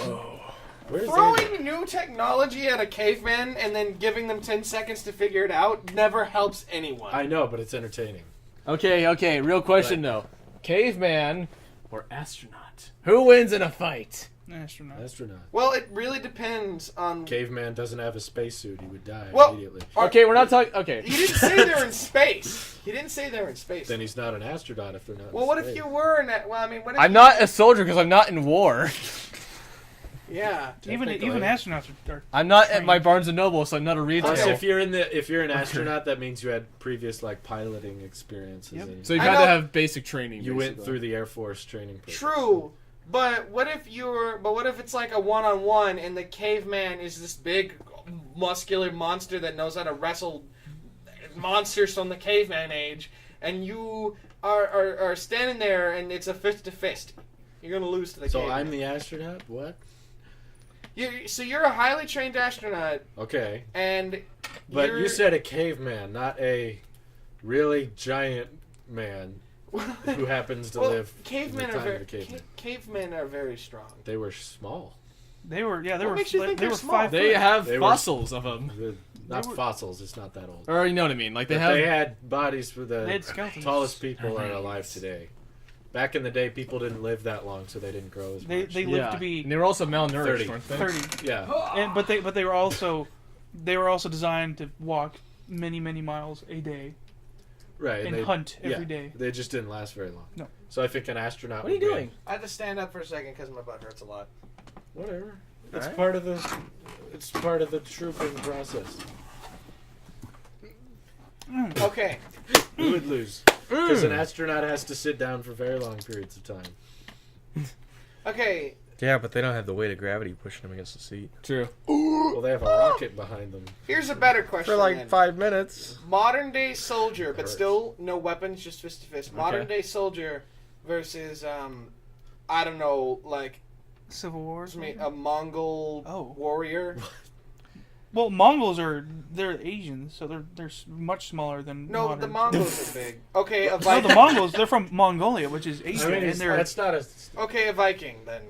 Whoa. Where's Andy? Throwing new technology at a caveman and then giving them 10 seconds to figure it out never helps anyone. I know, but it's entertaining. Okay. Real question though: caveman or astronaut? Who wins in a fight? Astronaut. Astronaut. Well, it really depends on... Caveman doesn't have a spacesuit. He would die Well- immediately. Okay, we're not talking. Okay. He didn't say they're in space. He didn't say they're in space. Then he's not an astronaut if they're not. Well, in what if space. you were in that? Well, I mean, what if I'm you- not a soldier because I'm not in war. Yeah. Even Technically. astronauts are I'm not at my Barnes and Noble, so I'm not a retail. Plus, Okay. if you're an astronaut, that means you had previous like piloting experiences. Yep. And So you I had know- to have basic training. you went basically. through the Air Force training program. True. But what if it's like a one-on-one and the caveman is this big, muscular monster that knows how to wrestle monsters from the caveman age, and you are standing there and it's a fist-to-fist. You're gonna lose to the So caveman. I'm the astronaut. What? So you're a highly trained astronaut, Okay, and but you're, you said a caveman, not a really giant man who happens to well, live cavemen in the are time very of the caveman. cavemen are very strong. They were small. They were What were makes you think they they're were small? 5 They foot. have They were- fossils of them, They're not were- fossils. It's not that old. or you know what I mean? Like But they have. they had bodies for They the had skeletons. tallest people are alive today. Back in the day, people didn't live that long, so they didn't grow as They much. lived yeah. to be And they were also malnourished, 30. weren't they? 30. Yeah. And but they were also designed to walk many miles a day Right. and they, hunt yeah, every day. They just didn't last very long. No. So I think an astronaut. What are you would doing? I had to stand up for a second because my butt hurts a lot. win. Whatever. It's Alright. part of the. It's part of the trooping process. Okay. Who would lose? Because an astronaut has to sit down for very long periods of time. Okay. Yeah, but they don't have the weight of gravity pushing them against the seat. True. Well, they have a rocket behind them. Here's a better question. For like then. 5 minutes. Modern day soldier, but Hurts. still no weapons, just fist to fist. Modern day soldier versus I don't know, like Civil War. a Mongol Oh. warrior. Well, Mongols they're Asians, so they're much smaller than No, modern. the Mongols are big. Okay, a No, Viking. the Mongols they're from Mongolia, which is I Asia, mean, and they're that's not a. Okay, a Viking then.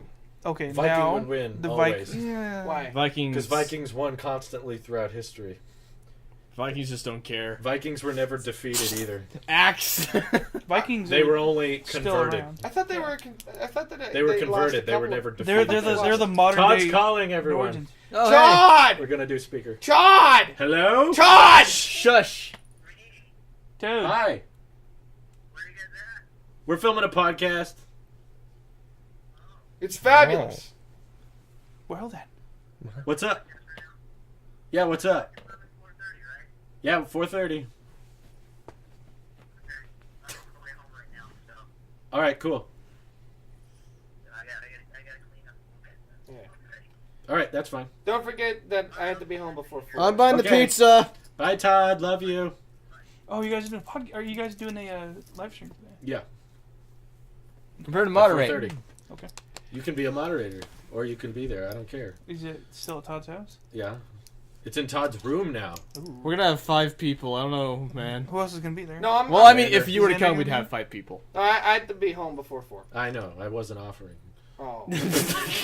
okay. Viking now would win the always. Vikings. Yeah. Why? Vikings. Because Vikings won constantly throughout history. Vikings just don't care. Vikings were never defeated either. Axe. Vikings. They are were only still converted. around. I thought they were. I thought that They were lost a converted. They were couple- never They're defeated. they're the modern Todd's day calling everyone. Norwegians. Oh, Todd! We're gonna do speaker. Todd! Hello. Todd! hey. Shush. Dude, Hi. We're filming a podcast. It's fabulous. well then. What's up? Yeah, what's up? Yeah, 4:30. All right, cool. All right, that's fine. Don't forget that I have to be home before 4. I'm buying the Okay. pizza. Bye, Todd. Love you. Oh, you guys are doing are you guys doing a live stream today? Yeah. Prepare to At moderate. 4:30. Okay. You can be a moderator, or you can be there. I don't care. Is it still at Todd's house? Yeah. It's in Todd's room now. Ooh. We're gonna have 5 people. I don't know, man. Who else is gonna be there? No, I'm. Well, I mean, if you were to Is come, Xander we'd gonna have 5 people. I have to be home before 4. I know. I wasn't offering. Oh,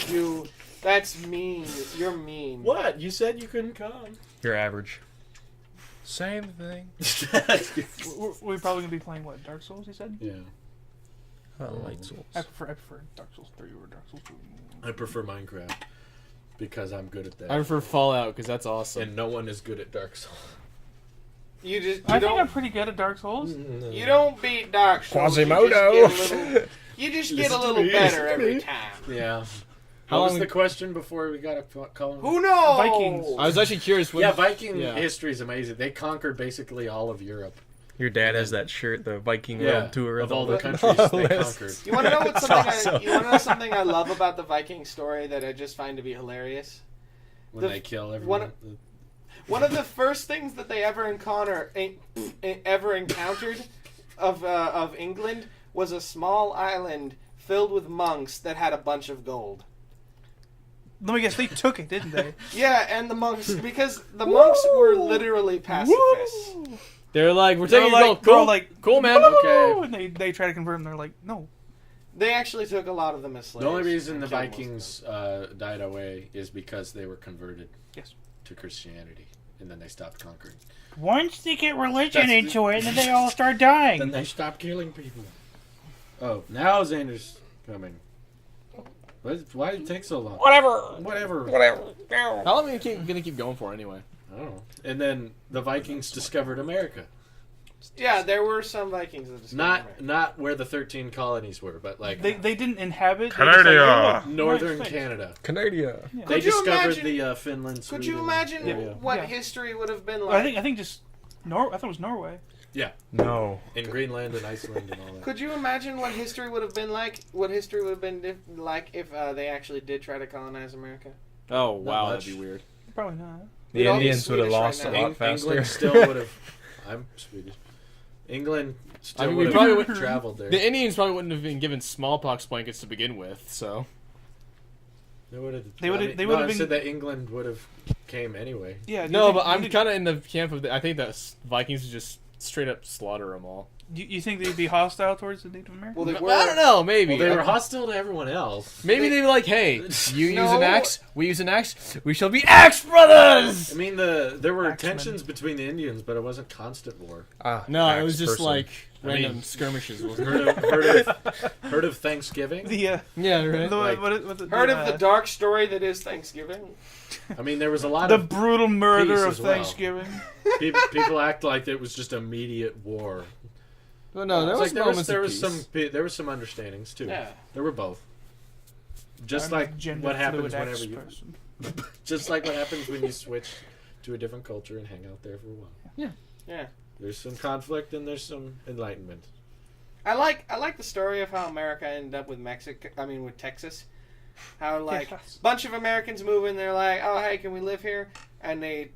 you. That's mean. You're mean. What? You said you couldn't come. You're average. Same thing. We're probably gonna be playing what? Dark Souls? You said. Yeah. Light Souls. I prefer Dark Souls 3 over Dark Souls 2. I prefer Minecraft because I'm good at that. I prefer Fallout because that's awesome. And no one is good at Dark Souls. You just. You I think I'm don't. pretty good at Dark Souls. You don't beat Dark Souls. Quasimodo. You just get a Listen to little me, better listen to every me. time. Yeah. How What was long- the question before we got a call? Who knows? Vikings. I was actually curious. When, Yeah, Viking Yeah. history is amazing. They conquered basically all of Europe. Your dad has that shirt, the Viking Yeah, World Tour of all the the countries they list. conquered. You want to know what That's something? awesome. You want to know something I love about the Viking story that I just find to be hilarious? When they kill everyone. One of the first things that they ever encountered of England was a small island filled with monks that had a bunch of gold. Let me guess, they took it, didn't they? Yeah, and the monks, because the monks were literally pacifists. they're like, we're They're taking like, your gold. they're Cool, like, cool, man. Okay. and they try to convert them. They're like, no. They actually took a lot of them as slaves. The only reason and the killed most of Vikings died away is because they were converted Yes. to Christianity, and then they stopped conquering. Once they get religion That's- into it, then they all start dying. Then they stopped killing people. Oh, now Xander's coming. Why did it take so long? Whatever. How long are you gonna keep going for anyway? I don't know. And then the Vikings discovered America. Yeah, there were some Vikings that discovered America. Not where the 13 colonies were, but like They didn't inhabit. Canada. They just like, oh, northern nice, thanks. Canada. Canada. Yeah. They Could you discovered imagine- the Finland. Could Sweden you imagine area. what Yeah. history would have been Well, like? I think just I thought it was Norway. No. In Greenland and Iceland and all that. Could you imagine what history would have been like? What history would have been like if they actually did try to colonize America? Oh wow, much. that'd be weird. Probably not. The We'd all be Indians would have Swedish right lost now. a lot faster. England still would have. I'm Swedish. England still I mean, we would probably have wouldn't- traveled there. The Indians probably wouldn't have been given smallpox blankets to begin with, so. They would have. They would've- they No, would've I been- said that England would have came anyway. Yeah. No, but I'm kind of in the camp of I think that Vikings would just straight up slaughter them all. You think they'd be hostile towards the Native Americans? Well, they I were. don't know, maybe. Well, they were hostile to everyone else. Maybe they were like, "Hey, you use No. an axe, we use an axe, we shall be axe brothers." I mean, there were Axemen. tensions between the Indians, but it wasn't constant war. No, it was just person. like I random mean- skirmishes. Wasn't it? Heard of Thanksgiving? The Yeah, right. the, Like- what the Heard of the dark story that is Thanksgiving? I mean, there was a lot the of brutal murder peace of as well. Thanksgiving? people act like it was just immediate war. Well, no, there It's was like moments there of was peace. there was some understandings too. Yeah. There were both. Just I'm a like gender what happens fluid whenever X you, person. just like what happens when you switch to a different culture and hang out there for a while. Yeah. There's some conflict and there's some enlightenment. I like the story of how America ended up with with Texas. How like Yes. bunch of Americans move in, they're like, oh hey, can we live here? And they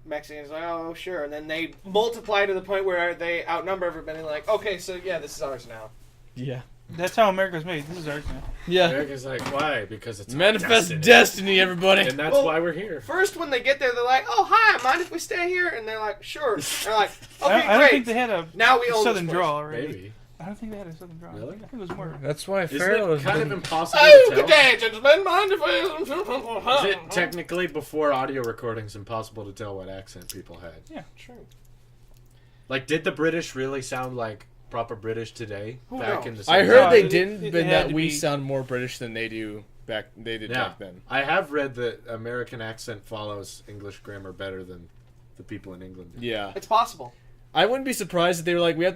Mexicans like, oh sure, and then they multiply to the point where they outnumber everybody. Like, okay, so yeah, this is ours now. Yeah. That's how America's made. This is ours now. Yeah. America's like, why? Because it's our Manifest destiny, everybody. and that's Well, why we're here. First, when they get there, they're like, oh hi, mind if we stay here? And they're like, sure. They're like, okay, I don't great. think they had a Now we own southern this place. drawl already. Maybe. I don't think they had a southern drawl. Really? I think it was more. That's why Isn't Pharaoh it kind of been... impossible Oh, to good tell? day, gentlemen. Mind if Is we... it technically before audio recordings impossible to tell what accent people had? Yeah. True. Like, did the British really sound like proper British today? Who back knows? in the I 70s? heard No, they it- didn't, it but had that to we be- sound more British than they did Yeah. back then. I have read that American accent follows English grammar better than the people in England do. Yeah. It's possible. I wouldn't be surprised if they were like, we have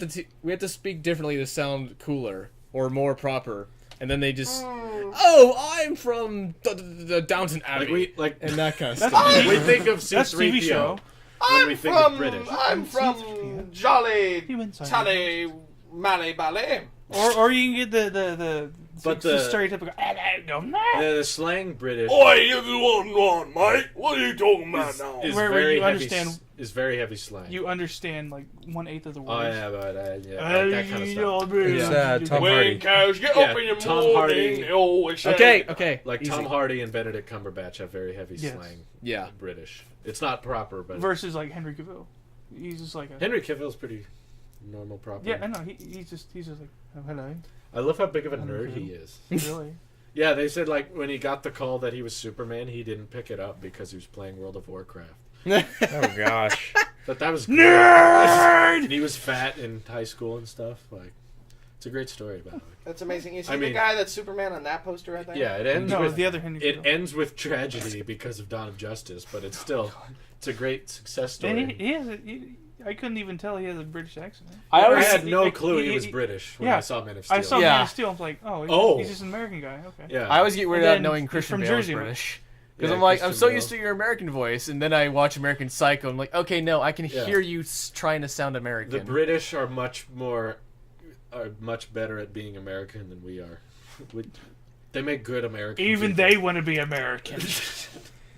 to speak differently to sound cooler or more proper, and then they just, oh, I'm from the Downton Abbey, and that kind of That's stuff. We think of That's TV show. C-3PO when I'm we think of from British. I'm from Jolly He went silent. Tally Mally Ballet. Or you can get But it's the the stereotypical. the slang British Oi, you want, mate? What are you talking about now? is Where very you heavy. understand- Is very heavy slang. You understand like 1/8 of the words. Oh yeah, but like that kind of stuff. It's Tom Hardy. When cows get Yeah, up in the Tom morning, Hardy. they always say, Okay. Like Easy. Tom Hardy and Benedict Cumberbatch have very heavy Yes. slang. Yeah. British. It's not proper, but Versus like Henry Cavill. He's just like a. Henry Cavill's pretty normal, proper. Yeah, I know. He's just like, oh, hello. I love how big of a Henry nerd he is. Really? Yeah, they said like when he got the call that he was Superman, he didn't pick it up because he was playing World of Warcraft. Oh gosh. But that was great. Nerd! And he was fat in high school and stuff. Like, it's a great story about it. That's amazing. You see I the mean- guy that's Superman on that poster right there? Yeah, it ends No, with the other Henry it Cavill. ends with tragedy because of Dawn of Justice, but it's still it's a great success story. And he has I couldn't even tell he has a British accent. I I always had no like, clue he he- was he- British when yeah. I saw Man of Steel. I saw Yeah. Man of Steel. I was like, oh, Oh. he's just an American guy. Okay. Yeah, I always get weirded And out then knowing he's Christian from Bale is Jersey, right? British. Because Yeah, I'm like, Christian I'm so Bale. used to your American voice, and then I watch American Psycho. I'm like, okay, no, I can Yeah. hear you trying to sound the American. British are much better at being American than we are. They make good American. Even people. they want to be American.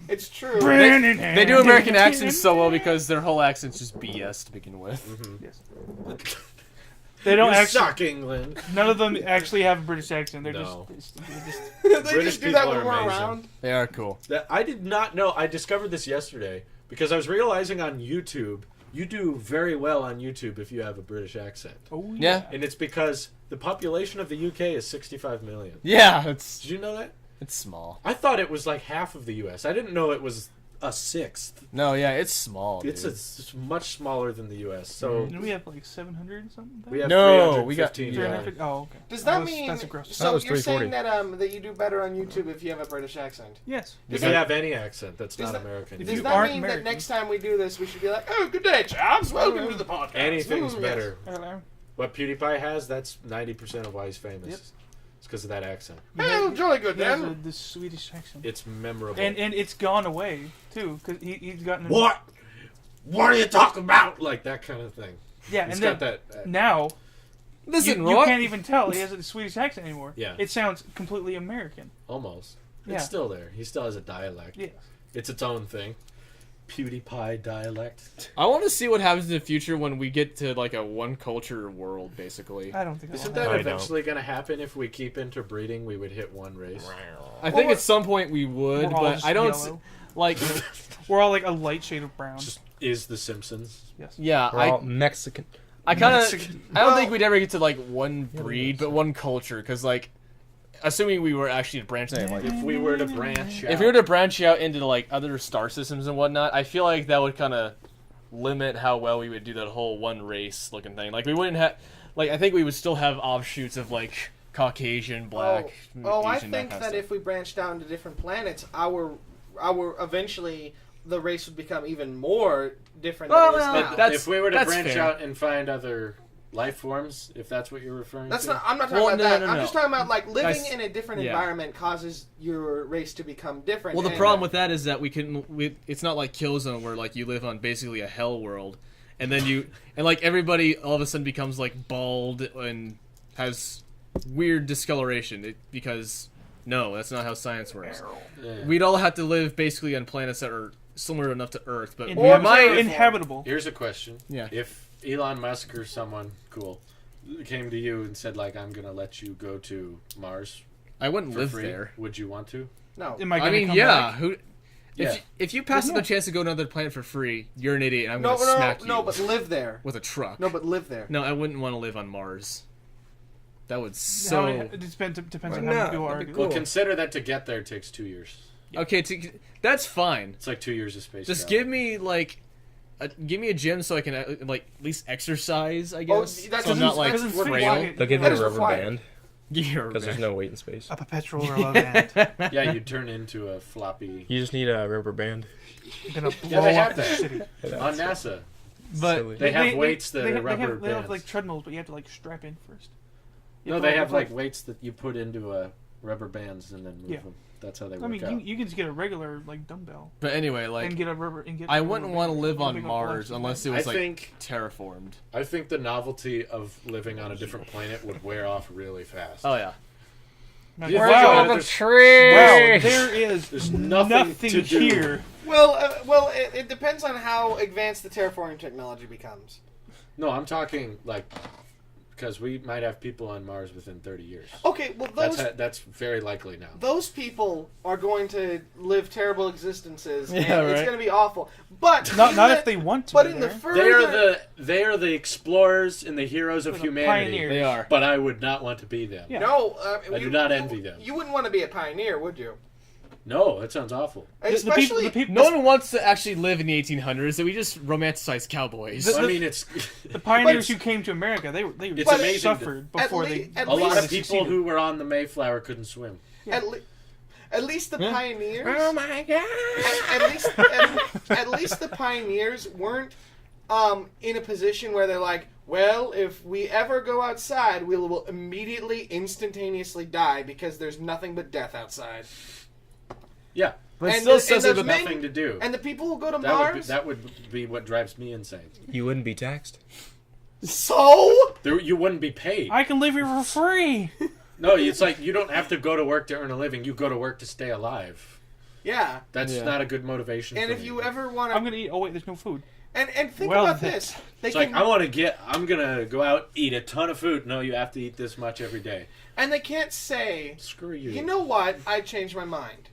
It's true. They do American accents so well because their whole accent's just BS to begin with. Yes. They don't You actually. suck, England. None of them actually have a British accent. They're No. they're just they British just do that people when are we're amazing. around. They are cool. That I did not know. I discovered this yesterday because I was realizing on YouTube, you do very well on YouTube if you have a British accent, oh Yeah. and it's because the population of the UK is 65 million. Yeah, it's Did you know that? small. I thought it was like half of the US. I didn't know it was a sixth. No, yeah, it's small. It's dude. it's much smaller than the US. So Didn't we have like 700 and something? we have No, we got- 315 yeah. million. Oh, okay. Does that That's- mean? that's aggressive? So That was you're 340. saying that you do better on YouTube if you have a British accent? Yes. If you have any accent that's Does not that- American, if Does you that aren't mean American. that next time we do this, we should be like, "Oh, good day, chaps. Welcome to the podcast." anything's Yes. better. Hello. What PewDiePie has, that's 90% of why he's famous. Yep. It's because of that accent. Well, jolly good He has then. the Swedish accent. It's memorable. And it's gone away too, because he's gotten. What? What are you talking about? Like that kind of thing. Yeah, He's and got then that. now Listen, you what? can't even tell he has a Swedish accent anymore. Yeah. It sounds completely American. Almost. Yeah. It's still there. He still has a dialect. Yes. It's its own thing. PewDiePie dialect. I want to see what happens in the future when we get to like a one culture world, basically. I don't think Isn't that'll that happen. eventually going to happen if we keep interbreeding? We would hit one race. I think at some point we would, We're all but just I don't yellow. like. We're all like a light shade of brown. Just is the Simpsons. Yes. Yeah, We're all Mexican. I kind of. Mexican. I don't Well- think we'd ever get to like one breed, but one culture, because like, assuming we were actually to branch out, like, If we were to branch out. if we were to branch out into like other star systems and whatnot, I feel like that would kind of limit how well we would do that whole one race looking thing. Like we wouldn't have, like I think we would still have offshoots of like Caucasian, Black. I Asian, think kind that of if we branched out into different planets, our eventually the race would become even more different Well, than it is well, now. that's- if we were to that's branch fair. out and find other life forms, if that's what you're referring That's to. not. I'm not talking Well, about no, that. no, I'm no. just talking about like living Guys, in a different yeah. environment causes your race to become different. Well, the and- problem with that is that it's not like Killzone where like you live on basically a hell world, and then like everybody all of a sudden becomes like bald and has weird discoloration because no, that's not how science works. Yeah. We'd all have to live basically on planets that are similar enough to Earth, but we Or might. inhabitable. Here's a question. Yeah. If Elon Musk or someone cool came to you and said, like, I'm going to let you go to Mars I wouldn't for live free, there. would you want to? no. Am I I gonna mean, come yeah. back? Who? Yeah. If you pass up Yeah. the chance to go to another planet for free, you're an idiot. And I'm No, gonna smack you but live there. with a truck. No, but live there. No, I wouldn't want to live on Mars. That would How so. many- it depends on Why how many not? people are. That'd be Well, cool. consider that to get there takes 2 years. Okay, that's fine. It's like 2 years of space Just travel. give me like, give me a gym so I can like at least exercise. I Oh, guess. that's so I'm not like because it's frail. required. They'll give That you a is rubber required. band You're because there's no weight in space. A perpetual rubber band. Yeah, you turn into a floppy... You just need a rubber band. Gonna Yeah, blow they up have the that. city. On NASA. But Silly. They have weights that they are have, rubber they have bands. like treadmills, but you have to like strap in first. You No, have to, they have like like weights that you put into a rubber bands and then move Yeah. them. That's how they I work mean, out. you can just get a regular like dumbbell but anyway, like and get a rubber and get. I a wouldn't rubber want to band. live One on big old Mars plastic unless it I was like think terraformed. the novelty of living on a different planet would wear off really fast. Oh yeah. Like, You wow, think about it, the there's- tree. wow, there is There's nothing to do. here. Well, it depends on how advanced the terraforming technology becomes. No, I'm talking like because we might have people on Mars within 30 years. Okay, well That's very likely now. those people are going to live terrible existences, and Yeah, it's right. going to be awful. But Not in if they want to. But be in the there. further, They are the explorers and the heroes of The humanity. pioneers. They are. But I would not want to be them. Yeah. no, I do not envy them. You wouldn't want to be a pioneer, would you? No, that sounds awful. Especially, the people, No one wants to actually live in the 1800s, so we just romanticize cowboys. I mean, it's the pioneers who came to America, they It's amazing suffered at before le- they. at a lot of least- people succeeded. who were on the Mayflower couldn't swim. at least the pioneers. Oh my god! At least the pioneers weren't in a position where they're like, well, if we ever go outside, we will immediately, instantaneously die because there's nothing but death outside. Yeah, but and still the- says and it the with nothing to do. And the people who go to That would, be, Mars, that would be what drives me insane. You wouldn't be taxed. so You wouldn't be paid. I can live here for free. No, it's like you don't have to go to work to earn a living. You go to work to stay alive. yeah. That's Yeah. not a good motivation. And for if me. you ever want I'm to, gonna eat. Oh wait, there's no food. and think Well, about that- this, they It's can like I'm gonna go out, eat a ton of food. No, you have to eat this much every day. and they can't say, Screw you. you know what? I changed my mind.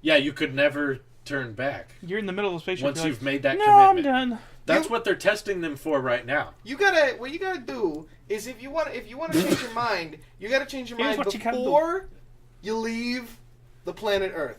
Yeah, you could never turn back You're in the middle of the spaceship. once you're you've like, made that no, I'm commitment. done. That's You- what they're testing them for right now. What you gotta do is if you want to change your mind, you gotta change your Here's mind what you gotta do. before you leave the planet Earth.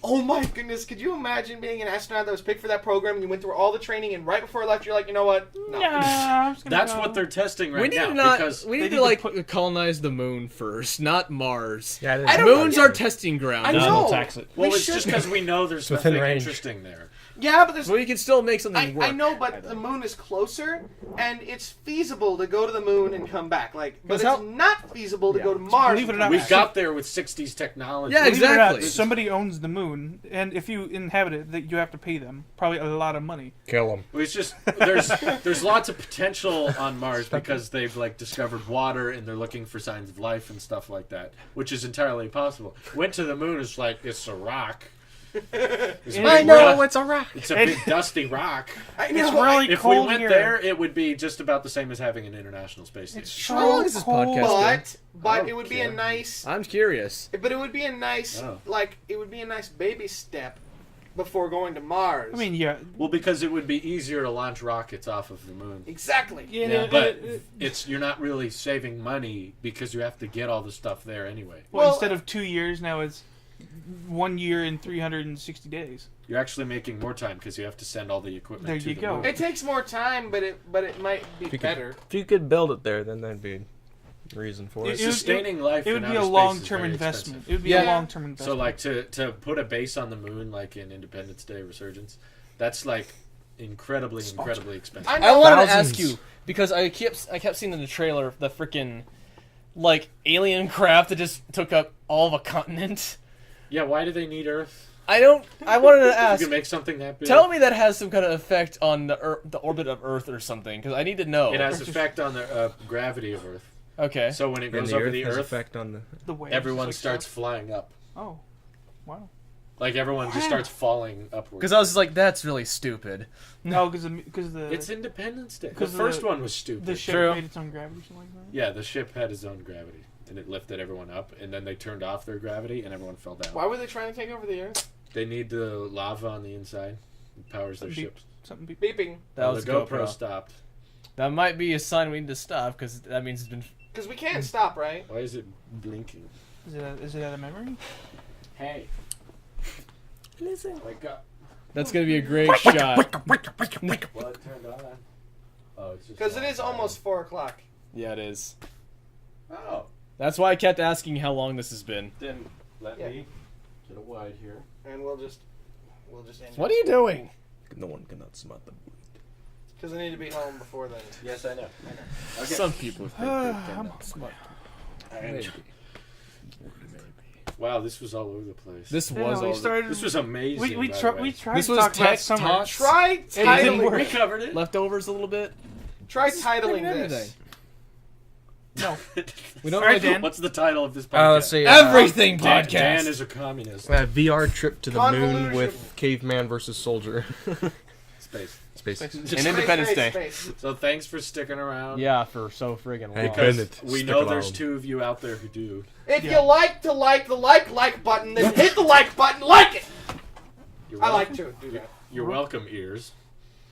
Oh my goodness, could you imagine being an astronaut that was picked for that program and you went through all the training and right before left you're like, you know what? No. Nah, I'm just gonna That's go. what they're testing we right need now to not. because We they need need to like to colonize the moon first, not Mars. Yeah, I don't Moon's know. our testing ground. I Then know. we'll tax it. well, we it's should- just because we know there's within nothing range. interesting there. Yeah, but there's Well, you can still make something work. I know, but the moon is closer, and it's feasible to go to the moon and come back. But Because it's how- not feasible to go to Mars. Believe it or and not, come We back. got there with 60s technology. Yeah, Believe it or not, exactly. somebody owns the moon, and if you inhabit it, that you have to pay them probably a lot of money. Kill them. It's just there's lots of potential on Mars because they've like discovered water and they're looking for signs of life and stuff like that, which is entirely possible. Went to the moon is like it's a rock. It's a I big know, du- it's a rock. It's a big dusty rock. I It's know, really If we cold went here. there, it would be just about the same as having an international space station. It's How long is this cold. podcast? but don't it would be care. a nice. I'm curious. But it would be a nice, Oh. it would be a nice baby step before going to Mars. I mean, yeah, Well, because it would be easier to launch rockets off of the moon. exactly. yeah, But you're not really saving money because you have to get all the stuff there anyway. Well, instead of 2 years, now it's 1 year and 360 days. You're actually making more time because you have to send all the equipment There to you the go. moon. It takes more time, but it might be If you better. If you could build it there, then that'd be a reason for it. It would- Sustaining life It in would be outer a space is long-term very investment. expensive. It would be Yeah. a long-term investment. So, like, to put a base on the moon, like in Independence Day Resurgence, that's like incredibly expensive. I I wanted to Thousands. ask you because I kept seeing in the trailer the freaking like alien craft that just took up all of a continent. Yeah, why do they need Earth? I wanted to You ask. can make something that big. Tell me that has some kind of effect on the orbit of Earth or something, because I need to know. It has effect on the gravity of Earth. Okay. So when it And goes the over Earth the has Earth, effect on the. the waves, everyone like starts stuff. flying up. Oh, wow. Like everyone just Wow. starts falling upward. Because I was like, that's really stupid. No, because the It's Independence Day. The 'cause first the- one was stupid. the ship True. made its own gravity, or something like that. Yeah, the ship had its own gravity, and it lifted everyone up, and then they turned off their gravity, and everyone fell down. Why were they trying to take over the Earth? They need the lava on the inside. It powers their Beep. ships. Something. Beeping. That was the GoPro. GoPro stopped. That might be a sign we need to stop, because that means it's been. Because we can't stop, right? Why is it blinking? Is it out of memory? Hey. Listen. Wake up. That's gonna be a great shot. Well, it turned on. Oh, it's just. Because it is almost 4 o'clock. Yeah, it is. Oh. That's why I kept asking how long this has been. Then let Yeah. me get a wide here. And we'll just end What are you doing? No one cannot smell the. Because I need to be home before then. Yes, I know. Okay. Some people think they cannot smart. And- Wow, this was all over the place. This Yeah, was we all. started. This was amazing. we by the tried. way. We tried This to was talk about tech summer. talks. Try didn't titling. work. We covered it. Leftovers a little bit. Try Freaking titling everything. this. No. We don't All right, really do- Dan. What's the title of this podcast? Let's see. Everything Dan, podcast. Dan is a communist. VR trip to the moon Convolution. with caveman versus soldier. Space. Space. And Independence Day. Space. So thanks for sticking around. Yeah, for so friggin' Hey, long. Because Bennett, we stick know there's around. 2 of you out there who do. If Yeah. you like the like button, then hit the like button, like it. You're I welcome. like to do that. You're welcome, ears.